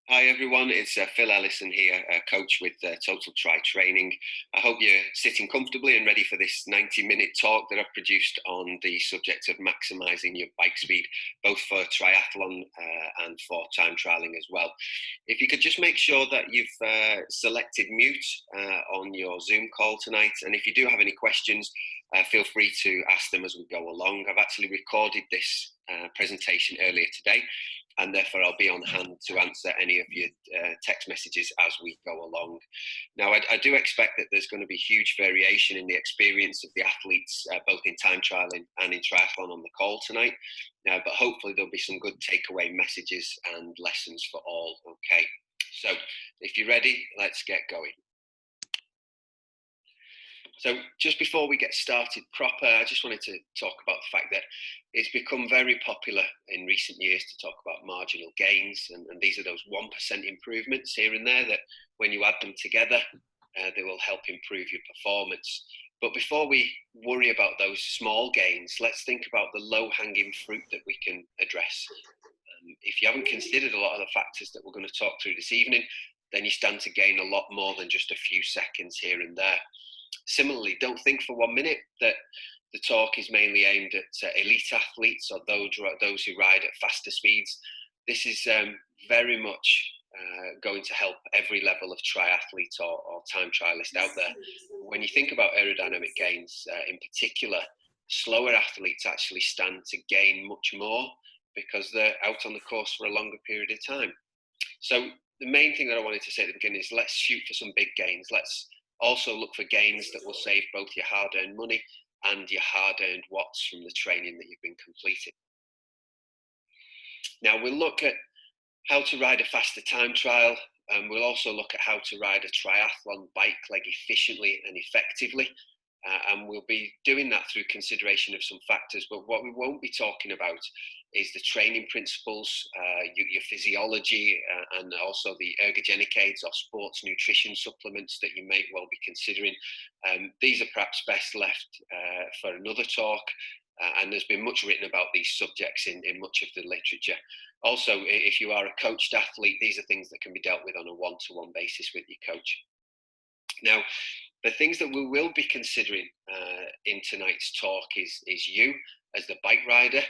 Hi everyone, it's Phil Ellison here, coach with Total Tri Training. I hope you're sitting comfortably and ready for this 90-minute talk that I've produced on the subject of maximising your bike speed, both for triathlon and for time trialing as well. If you could just make sure that you've selected mute on your Zoom call tonight, and if you do have any questions, feel free to ask them as we go along. I've actually recorded this presentation earlier today, and therefore I'll be on hand to answer any of your text messages as we go along. Now, I do expect that there's going to be huge variation in the experience of the athletes, both in time trialing and in triathlon on the call tonight, but hopefully there'll be some good takeaway messages and lessons for all. Okay, so if you're ready, let's get going. So just before we get started proper, I just wanted to talk about the fact that it's become very popular in recent years to talk about marginal gains, and these are those 1% improvements here and there that when you add them together, they will help improve your performance. But before we worry about those small gains, let's think about the low-hanging fruit that we can address. If you haven't considered a lot of the factors that we're going to talk through this evening, then you stand to gain a lot more than just a few seconds here and there. Similarly, don't think for 1 minute that the talk is mainly aimed at elite athletes or those who ride at faster speeds. This is very much going to help every level of triathlete or time trialist out there. When you think about aerodynamic gains in particular, slower athletes actually stand to gain much more because they're out on the course for a longer period of time. So the main thing that I wanted to say at the beginning is let's shoot for some big gains. Let's also look for gains that will save both your hard-earned money and your hard-earned watts from the training that you've been completing. Now we'll look at how to ride a faster time trial, and we'll also look at how to ride a triathlon bike leg efficiently and effectively. And we'll be doing that through consideration of some factors, but what we won't be talking about is the training principles, your physiology, and also the ergogenic aids or sports nutrition supplements that you may well be considering. These are perhaps best left for another talk, and there's been much written about these subjects in much of the literature. Also, if you are a coached athlete, these are things that can be dealt with on a one-to-one basis with your coach. Now, the things that we will be considering in tonight's talk is you as the bike rider,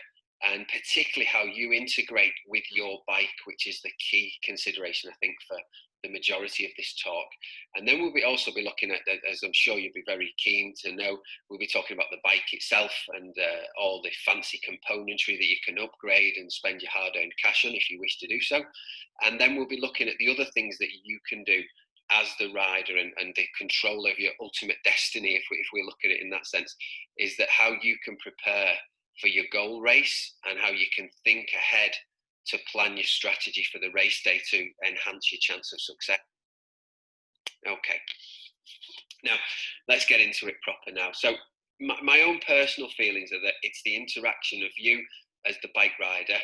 and particularly how you integrate with your bike, which is the key consideration, I think, for the majority of this talk. And then we'll also be looking at, as I'm sure you'll be very keen to know, we'll be talking about the bike itself and all the fancy componentry that you can upgrade and spend your hard-earned cash on if you wish to do so. And then we'll be looking at the other things that you can do as the rider and the control of your ultimate destiny, if we look at it in that sense, is that how you can prepare for your goal race and how you can think ahead to plan your strategy for the race day to enhance your chance of success. Okay, now let's get into it proper now. So my own personal feelings are that it's the interaction of you as the bike rider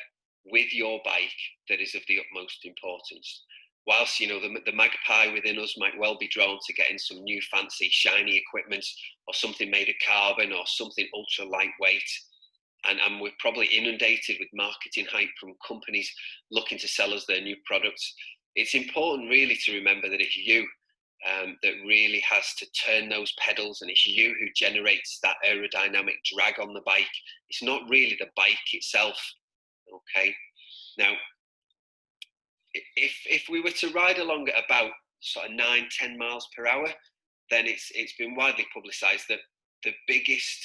with your bike that is of the utmost importance. Whilst the magpie within us might well be drawn to getting some new fancy shiny equipment or something made of carbon or something ultra lightweight, and we're probably inundated with marketing hype from companies looking to sell us their new products, it's important really to remember that it's you that really has to turn those pedals, and it's you who generates that aerodynamic drag on the bike. It's not really the bike itself. Okay, now if we were to ride along at about sort of 9-10 miles per hour, then it's been widely publicized that the biggest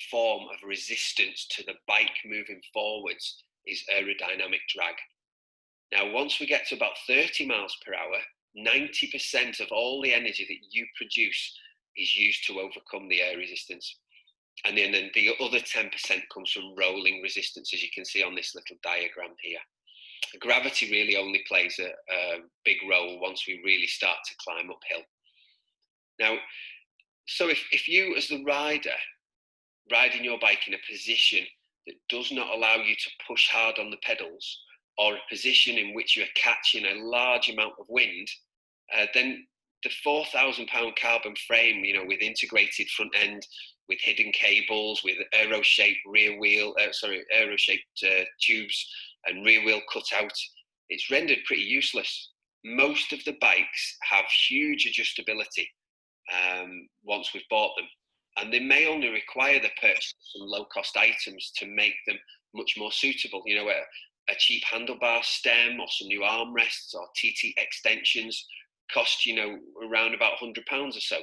form of resistance to the bike moving forwards is aerodynamic drag. Now, once we get to about 30 miles per hour, 90% of all the energy that you produce is used to overcome the air resistance. And then the other 10% comes from rolling resistance, as you can see on this little diagram here. Gravity really only plays a big role once we really start to climb uphill. Now, so if you as the rider, riding your bike in a position that does not allow you to push hard on the pedals, or a position in which you are catching a large amount of wind, then the 4,000-pound carbon frame, with integrated front end, with hidden cables, with aero-shaped tubes and rear wheel cutout, it's rendered pretty useless. Most of the bikes have huge adjustability once we've bought them, and they may only require the purchase of some low-cost items to make them much more suitable. You know, a cheap handlebar stem or some new armrests or TT extensions cost, you know, around about £100 or so.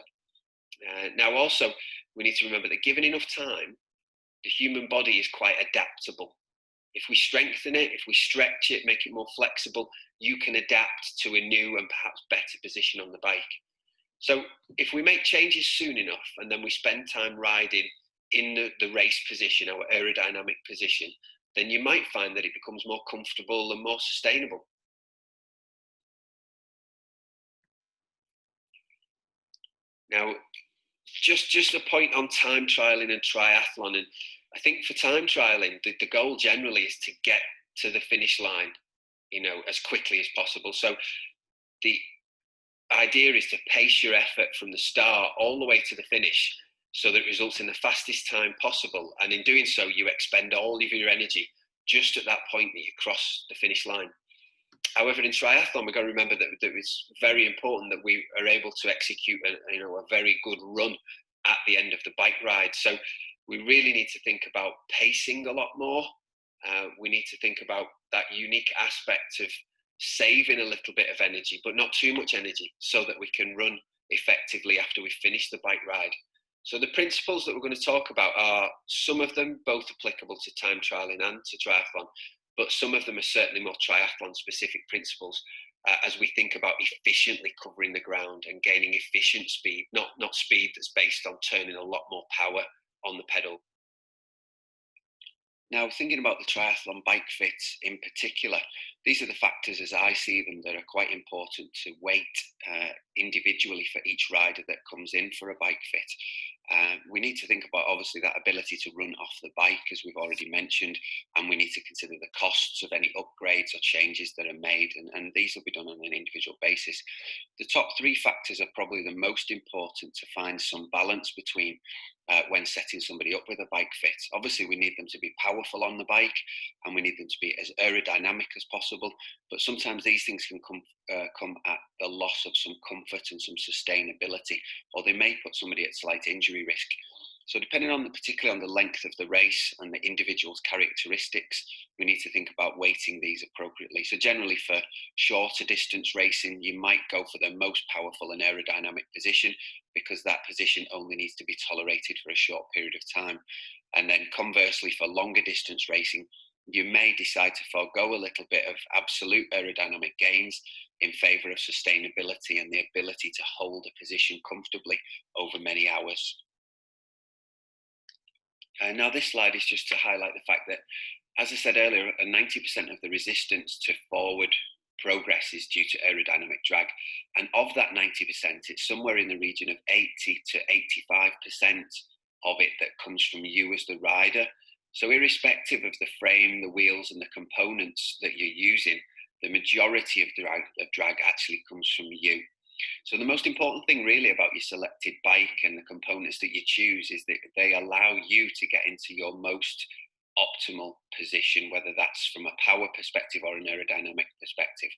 Now, also, we need to remember that given enough time, the human body is quite adaptable. If we strengthen it, if we stretch it, make it more flexible, you can adapt to a new and perhaps better position on the bike. So if we make changes soon enough and then we spend time riding in the race position, our aerodynamic position, then you might find that it becomes more comfortable and more sustainable. Now, just a point on time trialing and triathlon. And I think for time trialing, the goal generally is to get to the finish line, you know, as quickly as possible. So the idea is to pace your effort from the start all the way to the finish so that it results in the fastest time possible. And in doing so, you expend all of your energy just at that point that you cross the finish line. However, in triathlon, we've got to remember that it's very important that we are able to execute a very good run at the end of the bike ride. So we really need to think about pacing a lot more. We need to think about that unique aspect of saving a little bit of energy, but not too much energy, so that we can run effectively after we finish the bike ride. So the principles that we're going to talk about are some of them both applicable to time trialing and to triathlon, but some of them are certainly more triathlon specific principles as we think about efficiently covering the ground and gaining efficient speed, not speed that's based on turning a lot more power on the pedal. Now, thinking about the triathlon bike fits in particular, these are the factors as I see them that are quite important to weight individually for each rider that comes in for a bike fit. We need to think about obviously that ability to run off the bike, as we've already mentioned, and we need to consider the costs of any upgrades or changes that are made, and these will be done on an individual basis. The top three factors are probably the most important to find some balance between when setting somebody up with a bike fit. Obviously, we need them to be powerful on the bike and we need them to be as aerodynamic as possible, but sometimes these things can come at the loss of some comfort and some sustainability, or they may put somebody at slight injury risk. So depending on particularly on the length of the race and the individual's characteristics, we need to think about weighting these appropriately. So generally for shorter distance racing, you might go for the most powerful and aerodynamic position, because that position only needs to be tolerated for a short period of time. And then conversely, for longer distance racing, you may decide to forego a little bit of absolute aerodynamic gains in favour of sustainability and the ability to hold a position comfortably over many hours. Now this slide is just to highlight the fact that, as I said earlier, 90% of the resistance to forward progress is due to aerodynamic drag. And of that 90%, it's somewhere in the region of 80 to 85% of it that comes from you as the rider. So irrespective of the frame, the wheels and the components that you're using, the majority of drag actually comes from you. So the most important thing really about your selected bike and the components that you choose is that they allow you to get into your most optimal position, whether that's from a power perspective or an aerodynamic perspective.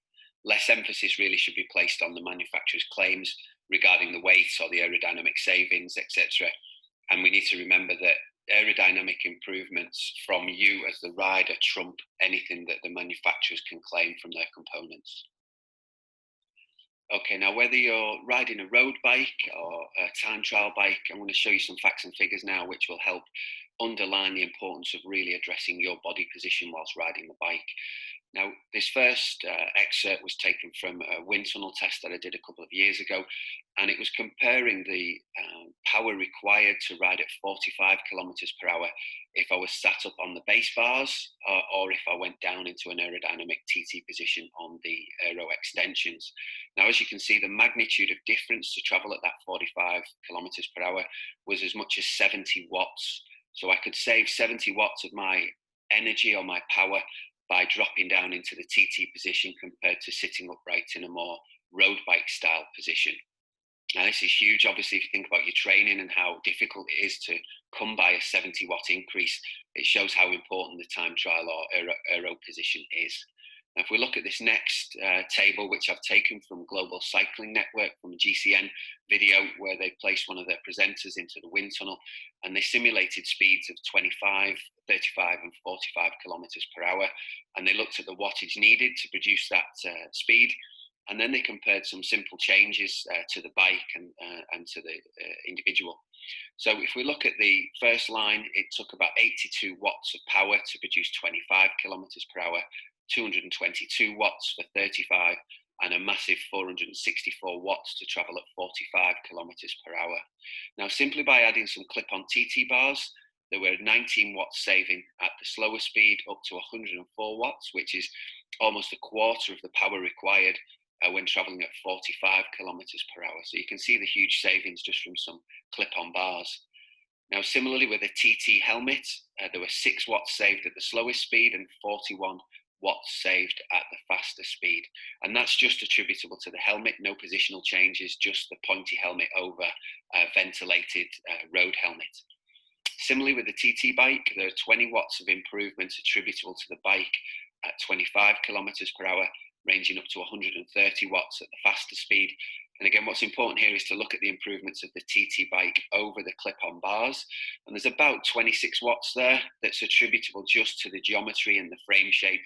Less emphasis really should be placed on the manufacturer's claims regarding the weight or the aerodynamic savings, etc. And we need to remember that aerodynamic improvements from you as the rider trump anything that the manufacturers can claim from their components. Okay, now whether you're riding a road bike or a time trial bike, I'm going to show you some facts and figures now which will help underline the importance of really addressing your body position whilst riding the bike. Now, this first excerpt was taken from a wind tunnel test that I did a couple of years ago, and it was comparing the power required to ride at 45 kilometers per hour if I was sat up on the base bars or if I went down into an aerodynamic TT position on the aero extensions. Now, as you can see, the magnitude of difference to travel at that 45 kilometers per hour was as much as 70 watts. So I could save 70 watts of my energy or my power by dropping down into the TT position compared to sitting upright in a more road bike style position. Now this is huge, obviously, if you think about your training and how difficult it is to come by a 70 watt increase. It shows how important the time trial or aero position is. Now, if we look at this next table, which I've taken from Global Cycling Network, from a GCN video, where they placed one of their presenters into the wind tunnel, and they simulated speeds of 25, 35 and 45 kilometers per hour. And they looked at the wattage needed to produce that speed. And then they compared some simple changes to the bike and to the individual. So if we look at the first line, it took about 82 watts of power to produce 25 kilometers per hour, 222 watts for 35, and a massive 464 watts to travel at 45 kilometers per hour. Now, simply by adding some clip-on TT bars, there were 19 watts saving at the slower speed, up to 104 watts, which is almost a quarter of the power required when traveling at 45 kilometers per hour. So you can see the huge savings just from some clip-on bars. Now, similarly with a TT helmet, there were 6 watts saved at the slowest speed and 41 watts saved at the faster speed. And that's just attributable to the helmet, no positional changes, just the pointy helmet over ventilated road helmet. Similarly with the TT bike, there are 20 watts of improvements attributable to the bike at 25 kilometers per hour, ranging up to 130 watts at the faster speed. And again, what's important here is to look at the improvements of the TT bike over the clip-on bars. And there's about 26 watts there that's attributable just to the geometry and the frame shape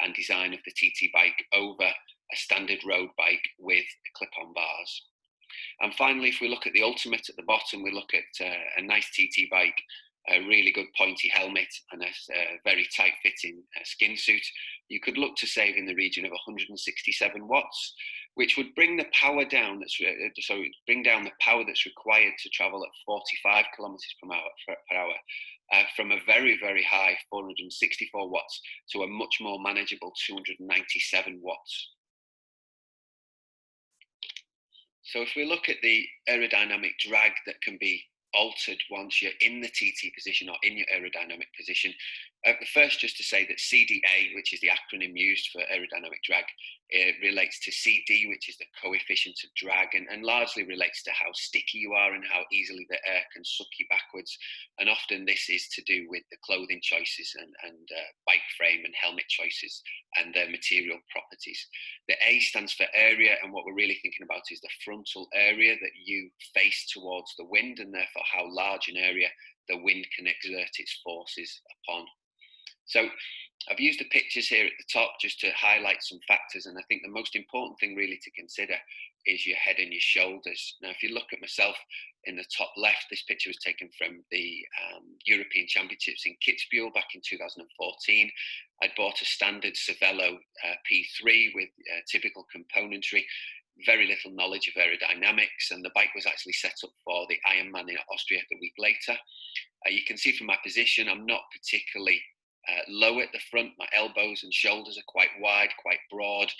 and design of the TT bike over a standard road bike with clip-on bars. And finally, if we look at the ultimate at the bottom, we look at a nice TT bike, a really good pointy helmet and a very tight fitting skin suit. You could look to save in the region of 167 watts, which would bring the power down. Bring down the power that's required to travel at 45 kilometers per hour from a very, very high 464 watts to a much more manageable 297 watts. So if we look at the aerodynamic drag that can be altered once you're in the TT position or in your aerodynamic position, first just to say that CDA, which is the acronym used for aerodynamic drag, it relates to CD, which is the coefficient of drag, and largely relates to how sticky you are and how easily the air can suck you backwards. And often this is to do with the clothing choices and bike frame and helmet choices and their material properties. The A stands for area, and what we're really thinking about is the frontal area that you face towards the wind, and therefore how large an area the wind can exert its forces upon. So I've used the pictures here at the top just to highlight some factors, and I think the most important thing really to consider is your head and your shoulders. Now, if you look at myself in the top left, this picture was taken from the European Championships in Kitzbühel back in 2014. I'd bought a standard Cervelo P3 with typical componentry, very little knowledge of aerodynamics, and the bike was actually set up for the Ironman in Austria the week later. You can see from my position, I'm not particularly low at the front. My elbows and shoulders are quite wide, quite broad.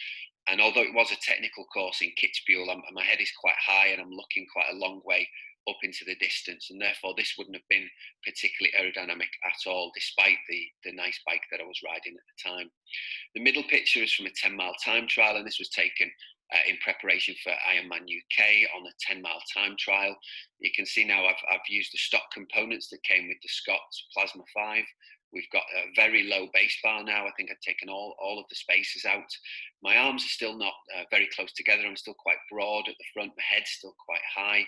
And although it was a technical course in Kitzbühel, my head is quite high and I'm looking quite a long way up into the distance. And therefore, this wouldn't have been particularly aerodynamic at all, despite the nice bike that I was riding at the time. The middle picture is from a 10-mile time trial, and this was taken in preparation for Ironman UK on a 10-mile time trial. You can see now I've used the stock components that came with the Scott's Plasma 5. We've got a very low base bar now. I think I've taken all of the spaces out. My arms are still not very close together. I'm still quite broad at the front. My head's still quite high.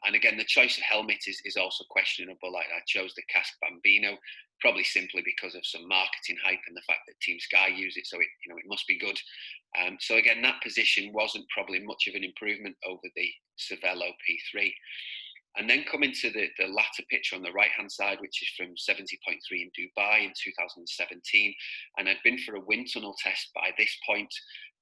And again, the choice of helmet is also questionable. Like I chose the Casque Bambino, probably simply because of some marketing hype and the fact that Team Sky use it, so it must be good. So again, that position wasn't probably much of an improvement over the Cervelo P3. And then come into the latter picture on the right-hand side, which is from 70.3 in Dubai in 2017. And I'd been for a wind tunnel test by this point.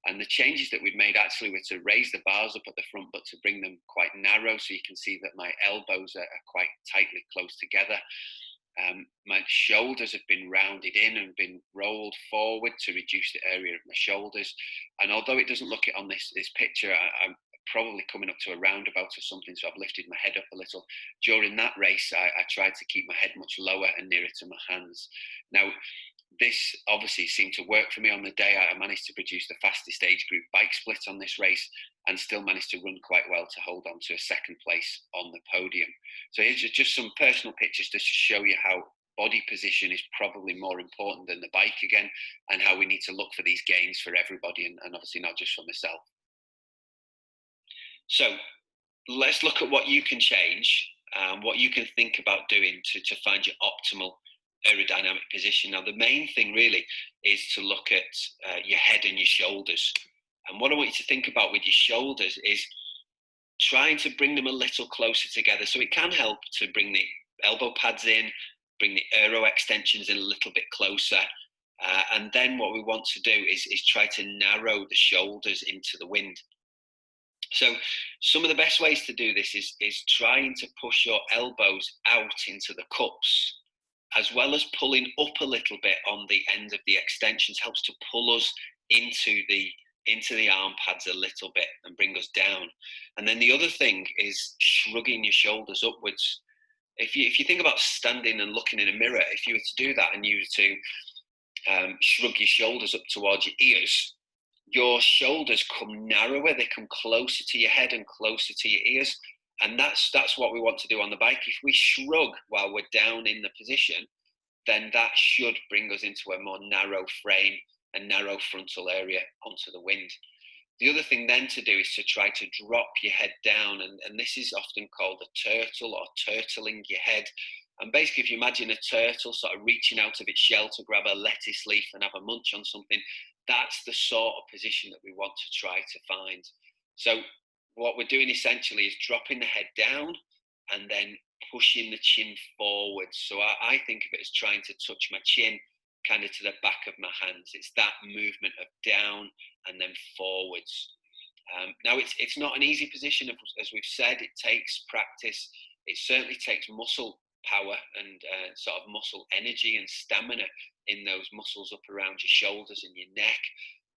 And the changes that we'd made actually were to raise the bars up at the front, but to bring them quite narrow. So you can see that my elbows are quite tightly close together. My shoulders have been rounded in and been rolled forward to reduce the area of my shoulders. And although it doesn't look it on this picture, I'm probably coming up to a roundabout or something, so I've lifted my head up a little. During that race, I tried to keep my head much lower and nearer to my hands. Now, this obviously seemed to work for me on the day. I managed to produce the fastest age group bike split on this race and still managed to run quite well to hold on to a second place on the podium. So here's just some personal pictures just to show you how body position is probably more important than the bike again, and how we need to look for these gains for everybody, and obviously not just for myself. So let's look at what you can change, what you can think about doing to find your optimal aerodynamic position. Now, the main thing really is to look at your head and your shoulders. And what I want you to think about with your shoulders is trying to bring them a little closer together. So it can help to bring the elbow pads in, bring the aero extensions in a little bit closer. And then what we want to do is try to narrow the shoulders into the wind. So some of the best ways to do this is trying to push your elbows out into the cups, as well as pulling up a little bit on the end of the extensions. Helps to pull us into the arm pads a little bit and bring us down. And then the other thing is shrugging your shoulders upwards. If you think about standing and looking in a mirror, if you were to do that and you were to shrug your shoulders up towards your ears, your shoulders come narrower, they come closer to your head and closer to your ears. And that's what we want to do on the bike. If we shrug while we're down in the position, then that should bring us into a more narrow frame and narrow frontal area onto the wind. The other thing then to do is to try to drop your head down, and this is often called a turtle or turtling your head. And basically, if you imagine a turtle sort of reaching out of its shell to grab a lettuce leaf and have a munch on something, that's the sort of position that we want to try to find. So what we're doing essentially is dropping the head down and then pushing the chin forwards. So I think of it as trying to touch my chin kind of to the back of my hands. It's that movement of down and then forwards. Now, it's not an easy position, as we've said. It takes practice. It certainly takes muscle power and sort of muscle energy and stamina in those muscles up around your shoulders and your neck.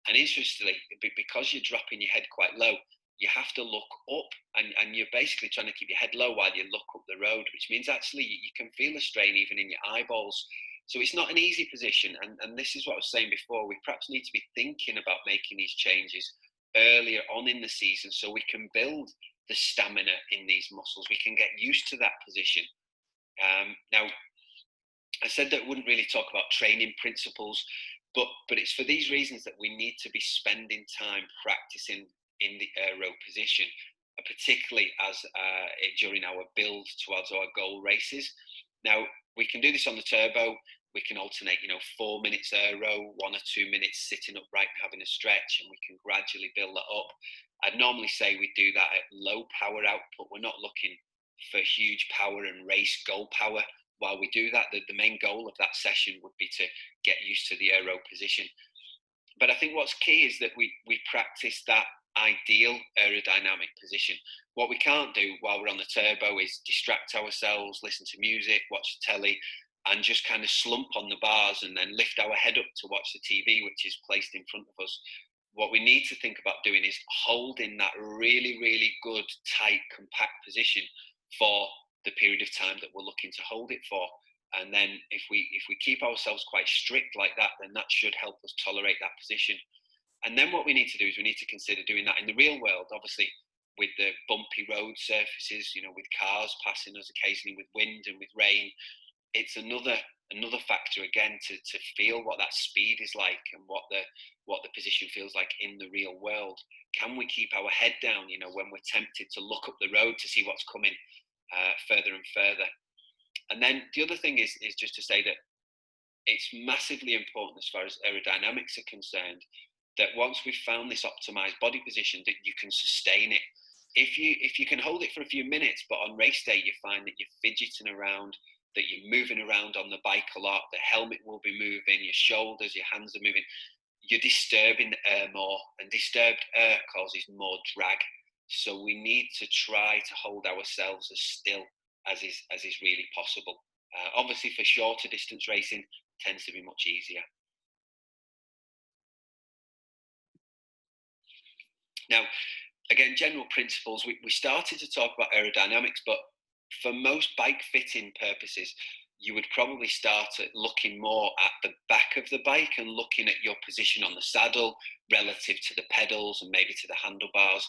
And interestingly, because you're dropping your head quite low, you have to look up, and you're basically trying to keep your head low while you look up the road, which means actually you can feel a strain even in your eyeballs. So it's not an easy position, and this is what I was saying before. We perhaps need to be thinking about making these changes earlier on in the season so we can build the stamina in these muscles. We can get used to that position. Now, I said that I wouldn't really talk about training principles, but it's for these reasons that we need to be spending time practicing in the aero position, particularly as during our build towards our goal races. Now, we can do this on the turbo. We can alternate, 4 minutes aero, 1 or 2 minutes sitting upright, having a stretch, and we can gradually build that up. I'd normally say we do that at low power output. We're not looking for huge power and race goal power. While we do that, the main goal of that session would be to get used to the aero position. But I think what's key is that we practice that ideal aerodynamic position. What we can't do while we're on the turbo is distract ourselves, listen to music, watch the telly, and just kind of slump on the bars and then lift our head up to watch the TV, which is placed in front of us. What we need to think about doing is holding that really, really good, tight, compact position for the period of time that we're looking to hold it for. And then if we keep ourselves quite strict like that, then that should help us tolerate that position. And then what we need to do is we need to consider doing that in the real world, obviously with the bumpy road surfaces, with cars passing us occasionally, with wind and with rain. It's another factor again to feel what that speed is like and what the position feels like in the real world. Can we keep our head down, when we're tempted to look up the road to see what's coming further and further? And then the other thing is just to say that it's massively important as far as aerodynamics are concerned, that once we've found this optimized body position, that you can sustain it. If you can hold it for a few minutes, but on race day you find that you're fidgeting around, that you're moving around on the bike a lot, the helmet will be moving, your shoulders, your hands are moving, you're disturbing the air more, and disturbed air causes more drag. So we need to try to hold ourselves as still as is really possible. Obviously, for shorter distance racing, tends to be much easier. Now, again, general principles. We started to talk about aerodynamics, but for most bike fitting purposes, you would probably start at looking more at the back of the bike and looking at your position on the saddle relative to the pedals and maybe to the handlebars,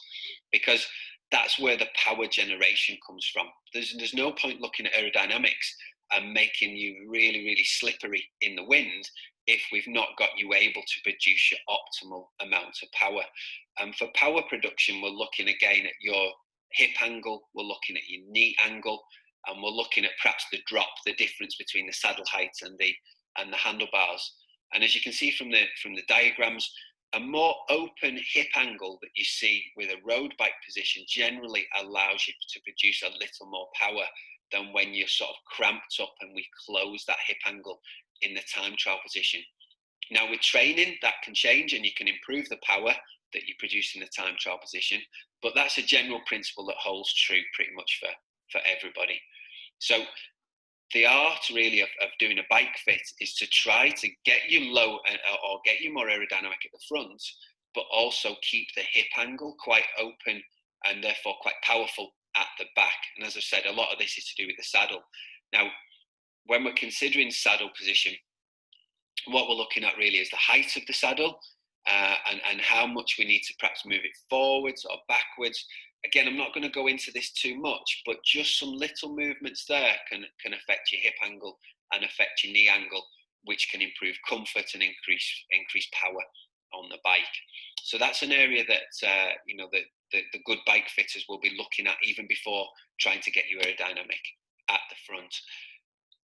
because that's where the power generation comes from. There's no point looking at aerodynamics and making you really, really slippery in the wind if we've not got you able to produce your optimal amount of power. For power production, we're looking again at your hip angle, we're looking at your knee angle, and we're looking at perhaps the drop, the difference between the saddle height and the handlebars. And as you can see from the diagrams, a more open hip angle that you see with a road bike position generally allows you to produce a little more power than when you're sort of cramped up and we close that hip angle in the time trial position. Now with training, that can change and you can improve the power that you produce in the time trial position, but that's a general principle that holds true pretty much for everybody. So the art really of doing a bike fit is to try to get you low or get you more aerodynamic at the front, but also keep the hip angle quite open and therefore quite powerful at the back. And as I said, a lot of this is to do with the saddle. Now, when we're considering saddle position, what we're looking at really is the height of the saddle and how much we need to perhaps move it forwards or backwards. Again, I'm not going to go into this too much, but just some little movements there can affect your hip angle and affect your knee angle, which can improve comfort and increase power on the bike. So that's an area that the good bike fitters will be looking at even before trying to get you aerodynamic at the front.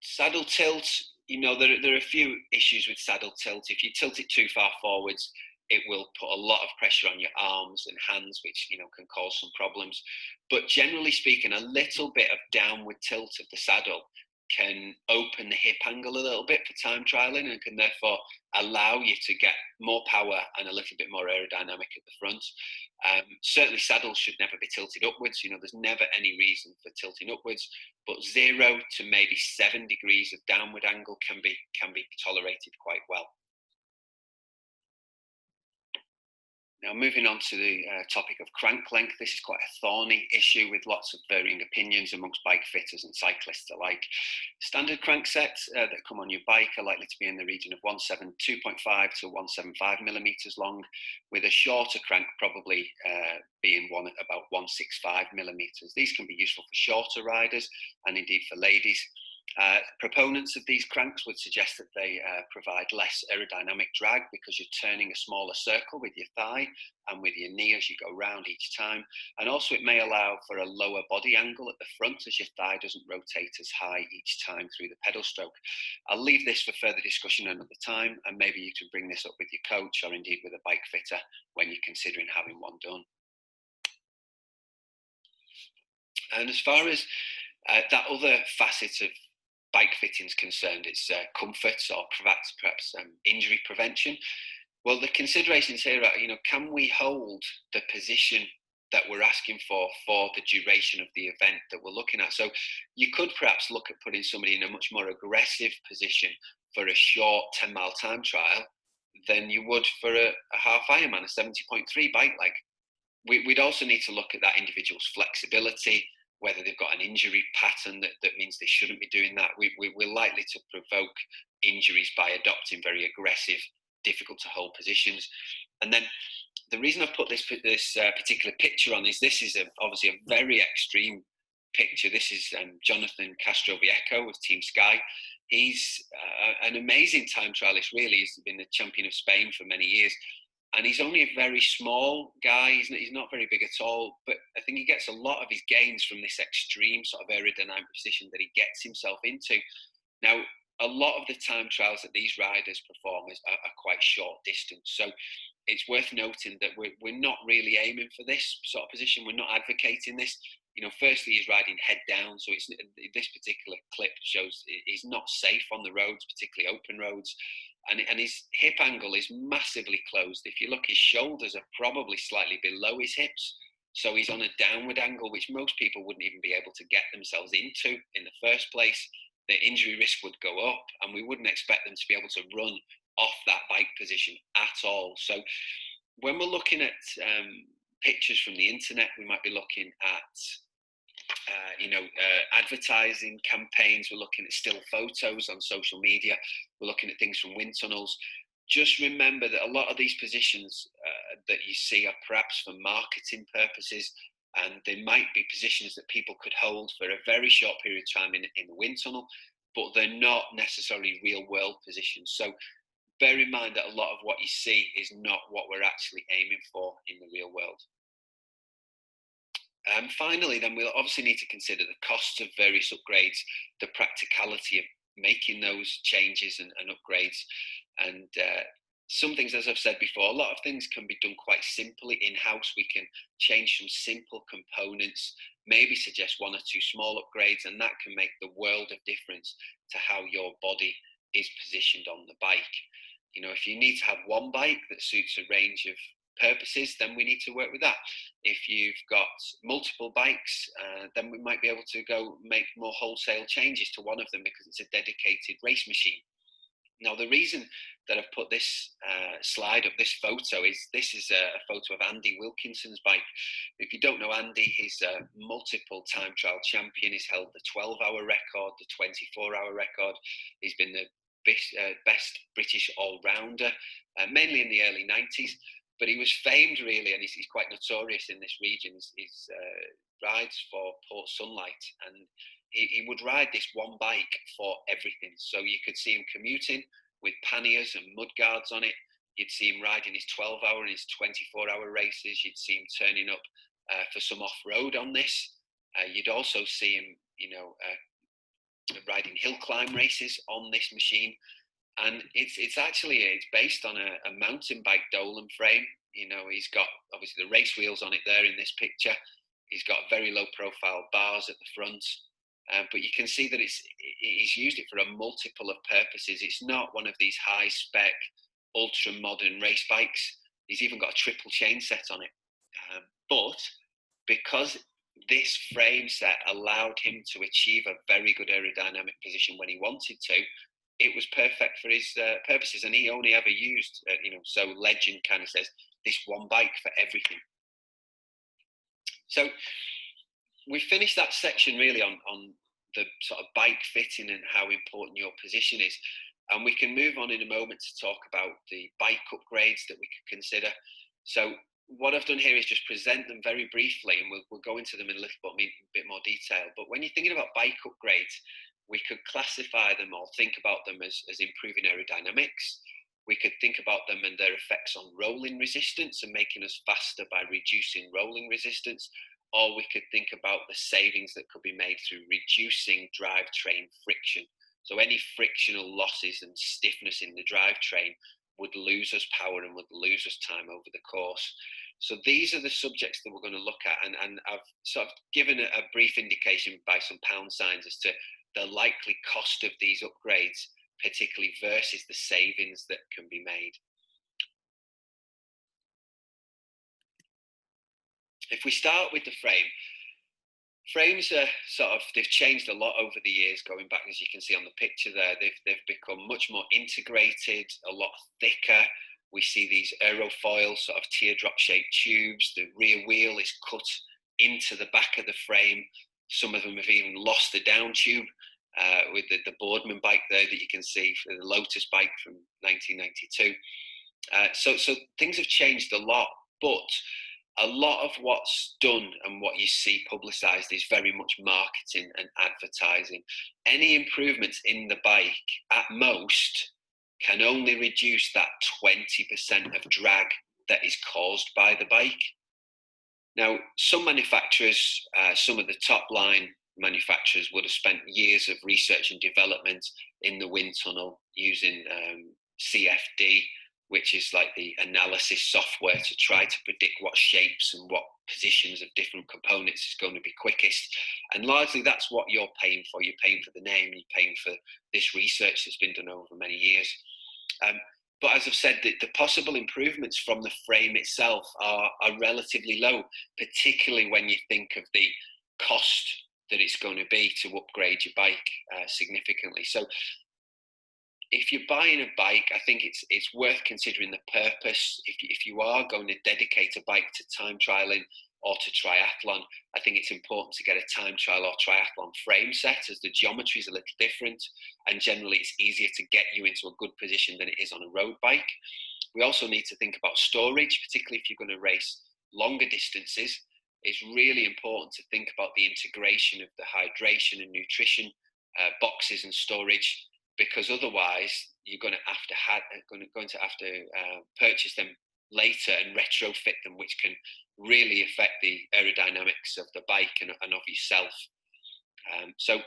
Saddle tilt, there are a few issues with saddle tilt. If you tilt it too far forwards, it will put a lot of pressure on your arms and hands, which can cause some problems. But generally speaking, a little bit of downward tilt of the saddle can open the hip angle a little bit for time trialing and can therefore allow you to get more power and a little bit more aerodynamic at the front. Certainly saddles should never be tilted upwards. There's never any reason for tilting upwards, but 0 to maybe 7 degrees of downward angle can be tolerated quite well. Now, moving on to the topic of crank length, this is quite a thorny issue with lots of varying opinions amongst bike fitters and cyclists alike. Standard crank sets that come on your bike are likely to be in the region of 2.5 to 175 millimeters long, with a shorter crank probably being one at about 165 millimeters. These can be useful for shorter riders and indeed for ladies. Proponents of these cranks would suggest that they provide less aerodynamic drag because you're turning a smaller circle with your thigh and with your knee as you go round each time. And also it may allow for a lower body angle at the front as your thigh doesn't rotate as high each time through the pedal stroke. I'll leave this for further discussion another time, and maybe you can bring this up with your coach or indeed with a bike fitter when you're considering having one done. And as far as that other facet of bike fitting is concerned, it's comfort or perhaps injury prevention. Well, the considerations here are, can we hold the position that we're asking for the duration of the event that we're looking at? So you could perhaps look at putting somebody in a much more aggressive position for a short 10-mile time trial than you would for a half Ironman, a 70.3 bike leg. We'd also need to look at that individual's flexibility, whether they've got an injury pattern that means they shouldn't be doing that. We're likely to provoke injuries by adopting very aggressive, difficult to hold positions. And then the reason I've put this particular picture on is this is obviously a very extreme picture. This is Jonathan Castroviejo with Team Sky. He's an amazing time trialist, really. He's been the champion of Spain for many years. And he's only a very small guy. He's not very big at all. But I think he gets a lot of his gains from this extreme sort of aerodynamic position that he gets himself into. Now, a lot of the time trials that these riders perform are quite short distance. So it's worth noting that we're not really aiming for this sort of position. We're not advocating this. Firstly, he's riding head down. So this particular clip shows he's not safe on the roads, particularly open roads. And his hip angle is massively closed. If you look, his shoulders are probably slightly below his hips. So he's on a downward angle, which most people wouldn't even be able to get themselves into in the first place. The injury risk would go up, and we wouldn't expect them to be able to run off that bike position at all. So when we're looking at pictures from the internet, we might be looking at advertising campaigns. We're looking at still photos on social media. We're looking at things from wind tunnels. Just remember that a lot of these positions that you see are perhaps for marketing purposes, and they might be positions that people could hold for a very short period of time in the wind tunnel. but they're not necessarily real world positions. So bear in mind that a lot of what you see is not what we're actually aiming for in the real world. Finally, then we'll obviously need to consider the costs of various upgrades, the practicality of making those changes and upgrades. And some things, as I've said before, a lot of things can be done quite simply in-house. We can change some simple components, maybe suggest one or two small upgrades, and that can make the world of difference to how your body is positioned on the bike. You know, if you need to have one bike that suits a range of purposes, then we need to work with that. If you've got multiple bikes, then we might be able to go make more wholesale changes to one of them because it's a dedicated race machine. Now, the reason that I've put this slide up, this photo, is this is a photo of Andy Wilkinson's bike. If you don't know Andy, he's a multiple time trial champion. He's held the 12-hour record, the 24-hour record. He's been the best British all-rounder, mainly in the early 90s. But he was famed, really, and he's quite notorious in this region. His rides for Port Sunlight, and he would ride this one bike for everything. So you could see him commuting with panniers and mud guards on it. You'd see him riding his 12-hour and his 24-hour races. You'd see him turning up for some off-road on this. You'd also see him, riding hill climb races on this machine. And it's based on a mountain bike Dolan frame. You know, he's got obviously the race wheels on it there in this picture. He's got very low profile bars at the front. But you can see that he's used it for a multiple of purposes. It's not one of these high spec, ultra modern race bikes. He's even got a triple chain set on it. But because this frame set allowed him to achieve a very good aerodynamic position when he wanted to, it was perfect for his purposes. And he only ever used, so legend kind of says, this one bike for everything. So we finished that section really on the sort of bike fitting and how important your position is. And we can move on in a moment to talk about the bike upgrades that we could consider. So what I've done here is just present them very briefly, and we'll go into them in a little bit more detail. But when you're thinking about bike upgrades, we could classify them or think about them as improving aerodynamics. We could think about them and their effects on rolling resistance and making us faster by reducing rolling resistance. Or we could think about the savings that could be made through reducing drivetrain friction. So any frictional losses and stiffness in the drivetrain would lose us power and would lose us time over the course. So these are the subjects that we're going to look at. And I've sort of given a brief indication by some pound signs as to the likely cost of these upgrades, particularly versus the savings that can be made. If we start with the frame, frames are they've changed a lot over the years, going back, as you can see on the picture there. They've become much more integrated, a lot thicker. We see these aerofoil sort of teardrop shaped tubes. The rear wheel is cut into the back of the frame. Some of them have even lost the down tube, with the Boardman bike there that you can see, for the Lotus bike from 1992. So things have changed a lot, but a lot of what's done and what you see publicised is very much marketing and advertising. Any improvements in the bike, at most, can only reduce that 20% of drag that is caused by the bike. Now, some manufacturers, some of the top line manufacturers would have spent years of research and development in the wind tunnel using CFD, which is like the analysis software to try to predict what shapes and what positions of different components is going to be quickest. And largely that's what you're paying for. You're paying for the name, and you're paying for this research that's been done over many years. But as I've said, the possible improvements from the frame itself are relatively low, particularly when you think of the cost that it's going to be to upgrade your bike significantly. So if you're buying a bike, I think it's worth considering the purpose. If you are going to dedicate a bike to time trialing or to triathlon, I think it's important to get a time trial or triathlon frame set, as the geometry is a little different, and generally it's easier to get you into a good position than it is on a road bike. We also need to think about storage, particularly if you're going to race longer distances. It's really important to think about the integration of the hydration and nutrition boxes and storage, because otherwise you're going to have to purchase them later and retrofit them, which can really affect the aerodynamics of the bike and of yourself. So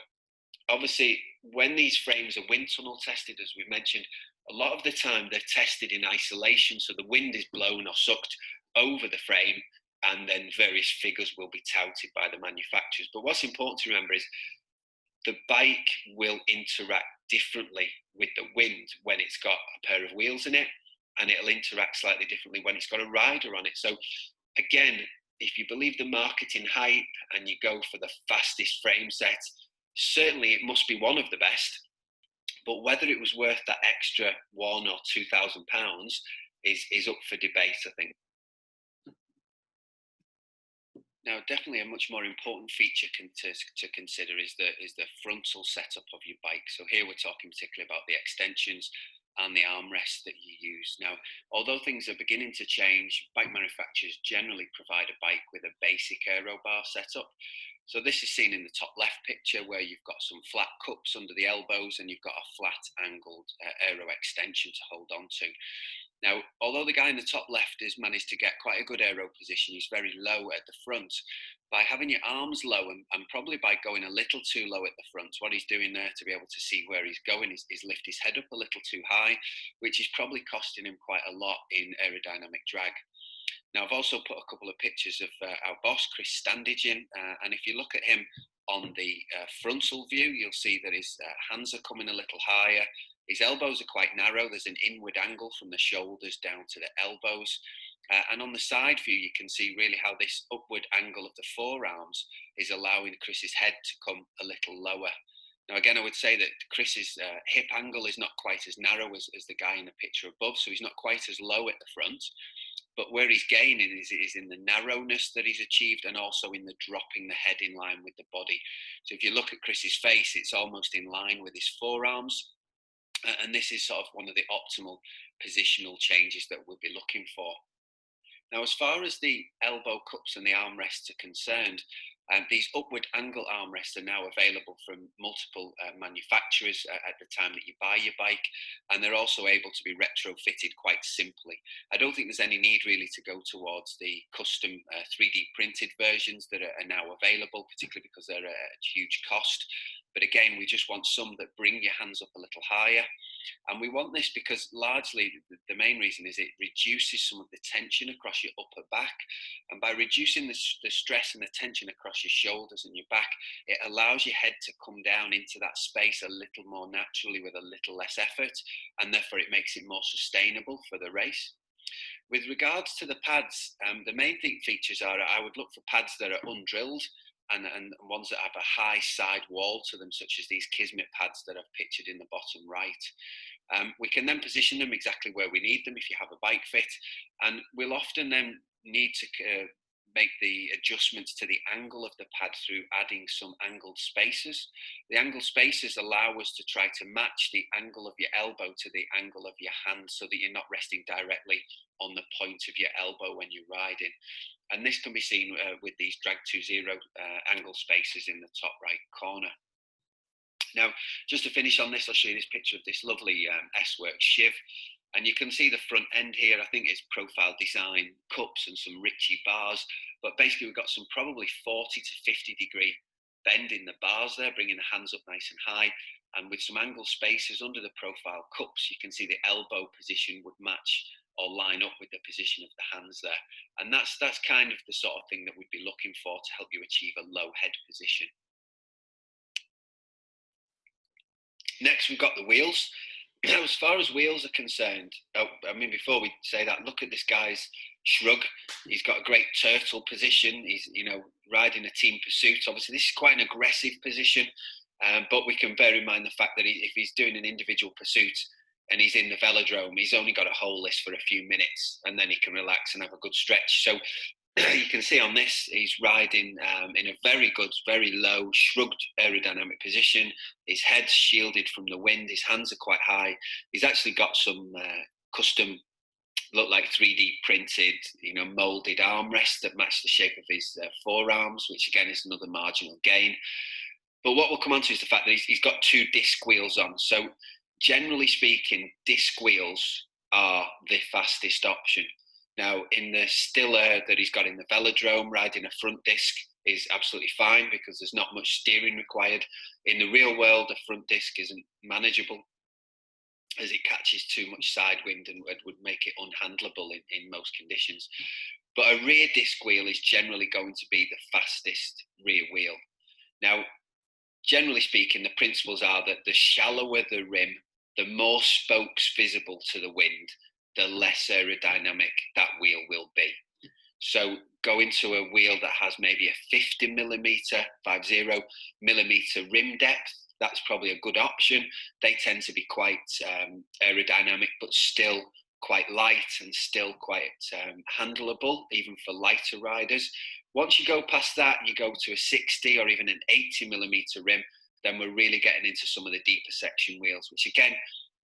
obviously, when these frames are wind tunnel tested, as we mentioned, a lot of the time they're tested in isolation, so the wind is blown or sucked over the frame, and then various figures will be touted by the manufacturers. But what's important to remember is the bike will interact differently with the wind when it's got a pair of wheels in it, and it'll interact slightly differently when it's got a rider on it. So again, if you believe the marketing hype and you go for the fastest frame set, certainly it must be one of the best. But whether it was worth that extra £1,000 or £2,000 is up for debate, I think. Now, definitely a much more important feature to consider is the frontal setup of your bike. So here we're talking particularly about the extensions and the armrests that you use. Now, although things are beginning to change, bike manufacturers generally provide a bike with a basic aero bar setup. So this is seen in the top left picture, where you've got some flat cups under the elbows and you've got a flat angled aero extension to hold on to. Now, although the guy in the top left has managed to get quite a good aero position, he's very low at the front. By having your arms low and probably by going a little too low at the front, what he's doing there to be able to see where he's going is lift his head up a little too high, which is probably costing him quite a lot in aerodynamic drag. Now, I've also put a couple of pictures of our boss, Chris Standage, in, and if you look at him on the frontal view, you'll see that his hands are coming a little higher. His elbows are quite narrow. There's an inward angle from the shoulders down to the elbows. And on the side view, you can see really how this upward angle of the forearms is allowing Chris's head to come a little lower. Now, again, I would say that Chris's hip angle is not quite as narrow as the guy in the picture above, so he's not quite as low at the front. But where he's gaining is in the narrowness that he's achieved, and also in the dropping the head in line with the body. So if you look at Chris's face, it's almost in line with his forearms. And this is sort of one of the optimal positional changes that we'll be looking for. Now, as far as the elbow cups and the armrests are concerned, these upward angle armrests are now available from multiple manufacturers at the time that you buy your bike, and they're also able to be retrofitted quite simply. I don't think there's any need really to go towards the custom 3D printed versions that are now available, particularly because they're a huge cost. But again, we just want some that bring your hands up a little higher. And we want this because largely the main reason is it reduces some of the tension across your upper back. And by reducing the stress and the tension across your shoulders and your back, it allows your head to come down into that space a little more naturally with a little less effort. And therefore it makes it more sustainable for the race. With regards to the pads, the main features are I would look for pads that are undrilled, and ones that have a high side wall to them, such as these Kismet pads that I've pictured in the bottom right. We can then position them exactly where we need them if you have a bike fit, and we'll often then need to make the adjustments to the angle of the pad through adding some angled spacers. The angled spacers allow us to try to match the angle of your elbow to the angle of your hand, so that you're not resting directly on the point of your elbow when you're riding. And this can be seen with these Drag 2.0 angle spacers in the top right corner. Now, just to finish on this, I'll show you this picture of this lovely S-Works Shiv. And you can see the front end here. I think it's profile design cups and some Ritchie bars. But basically, we've got some probably 40 to 50 degree bend in the bars there, bringing the hands up nice and high. And with some angle spacers under the profile cups, you can see the elbow position would match or line up with the position of the hands there. And that's kind of the sort of thing that we'd be looking for to help you achieve a low head position. Next, we've got the wheels. Now, as far as wheels are concerned, before we say that, look at this guy's shrug. He's got a great turtle position. He's, riding a team pursuit. Obviously, this is quite an aggressive position, but we can bear in mind the fact that if he's doing an individual pursuit and he's in the velodrome, he's only got to hold this for a few minutes, and then he can relax and have a good stretch. So you can see on this, he's riding in a very good, very low, shrugged aerodynamic position. His head's shielded from the wind. His hands are quite high. He's actually got some custom, look like 3D printed, molded armrests that match the shape of his forearms, which again is another marginal gain. But what we'll come on to is the fact that he's got two disc wheels on. So generally speaking, disc wheels are the fastest option. Now, in the stiller that he's got in the velodrome, riding a front disc is absolutely fine because there's not much steering required. In the real world, a front disc isn't manageable as it catches too much side wind and would make it unhandleable in most conditions. But a rear disc wheel is generally going to be the fastest rear wheel. Now, generally speaking, the principles are that the shallower the rim, the more spokes visible to the wind, the less aerodynamic that wheel will be. So go into a wheel that has maybe a 50 millimeter rim depth. That's probably a good option. They tend to be quite aerodynamic, but still quite light and still quite handleable, even for lighter riders. Once you go past that, you go to a 60 or even an 80 millimeter rim, then we're really getting into some of the deeper section wheels, which again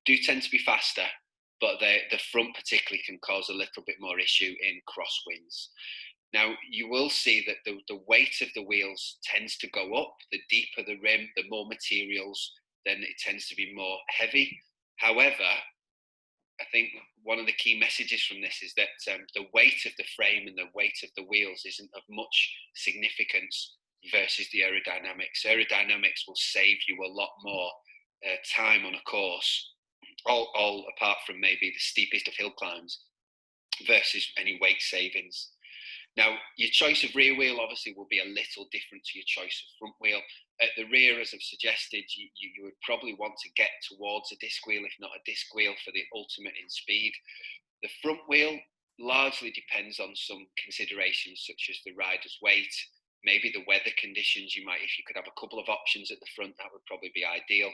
do tend to be faster, but the front particularly can cause a little bit more issue in crosswinds. Now, you will see that the weight of the wheels tends to go up. The deeper the rim, the more materials, then it tends to be more heavy. However, I think one of the key messages from this is that the weight of the frame and the weight of the wheels isn't of much significance versus the aerodynamics. Aerodynamics will save you a lot more time on a course, all apart from maybe the steepest of hill climbs, versus any weight savings. Now, your choice of rear wheel obviously will be a little different to your choice of front wheel. At the rear, as I've suggested, you would probably want to get towards a disc wheel, if not a disc wheel, for the ultimate in speed. The front wheel largely depends on some considerations such as the rider's weight, maybe the weather conditions. If you could have a couple of options at the front, that would probably be ideal.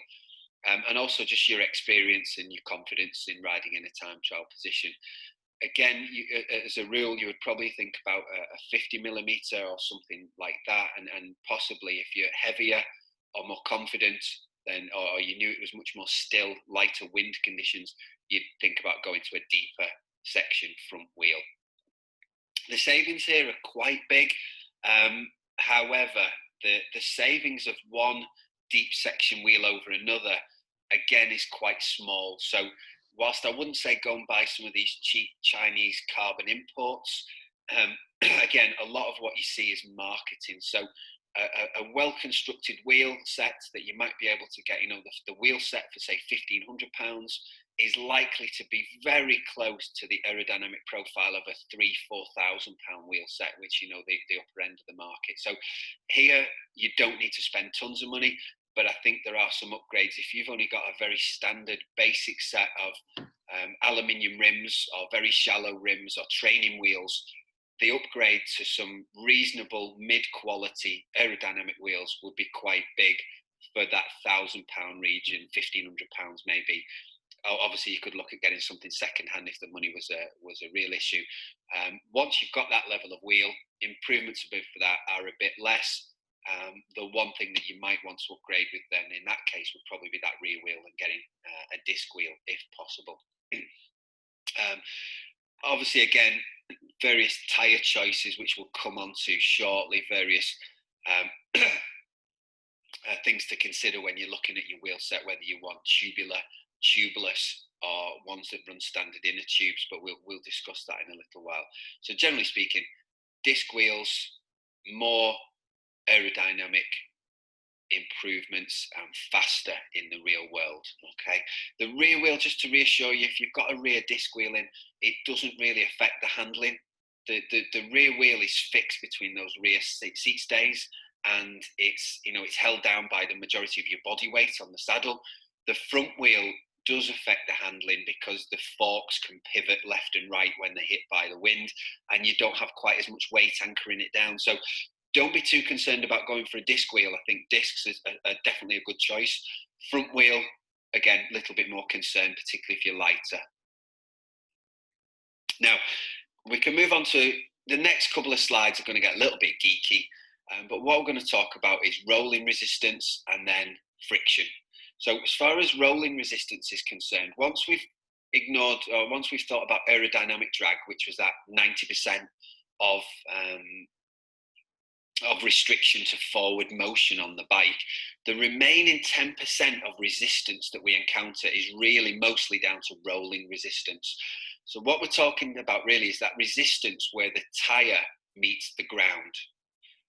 And also just your experience and your confidence in riding in a time trial position. Again, as a rule, you would probably think about a 50 millimeter or something like that, and possibly if you're heavier or more confident, then or you knew it was much more still, lighter wind conditions, you'd think about going to a deeper section front wheel. The savings here are quite big. However, the savings of one deep section wheel over another, again, is quite small. So whilst I wouldn't say go and buy some of these cheap Chinese carbon imports, again, a lot of what you see is marketing. So a well-constructed wheel set that you might be able to get, the wheel set for say £1,500 is likely to be very close to the aerodynamic profile of a £3,000-4,000 wheel set, which the upper end of the market. So here you don't need to spend tons of money. But I think there are some upgrades. If you've only got a very standard basic set of aluminium rims or very shallow rims or training wheels, the upgrade to some reasonable mid-quality aerodynamic wheels would be quite big for that £1,000 region, £1,500 maybe. Obviously, you could look at getting something second-hand if the money was a real issue. Once you've got that level of wheel, improvements for that are a bit less. The one thing that you might want to upgrade with then in that case would probably be that rear wheel and getting a disc wheel if possible. Obviously, again, various tyre choices which we'll come on to shortly, various things to consider when you're looking at your wheel set, whether you want tubular, tubeless, or ones that run standard inner tubes, but we'll discuss that in a little while. So generally speaking, disc wheels, more aerodynamic improvements and faster in the real world. Okay, the rear wheel, just to reassure you, if you've got a rear disc wheel in, it doesn't really affect the handling. The rear wheel is fixed between those rear seat stays, and it's held down by the majority of your body weight on the saddle. The front wheel does affect the handling because the forks can pivot left and right when they're hit by the wind, and you don't have quite as much weight anchoring it down. So don't be too concerned about going for a disc wheel. I think discs are definitely a good choice. Front wheel, again, a little bit more concerned, particularly if you're lighter. Now, we can move on to the next couple of slides. Are going to get a little bit geeky, but what we're going to talk about is rolling resistance and then friction. So as far as rolling resistance is concerned, once we've thought about aerodynamic drag, which was that 90% of of restriction to forward motion on the bike. The remaining 10% of resistance that we encounter is really mostly down to rolling resistance. So what we're talking about really is that resistance where the tyre meets the ground.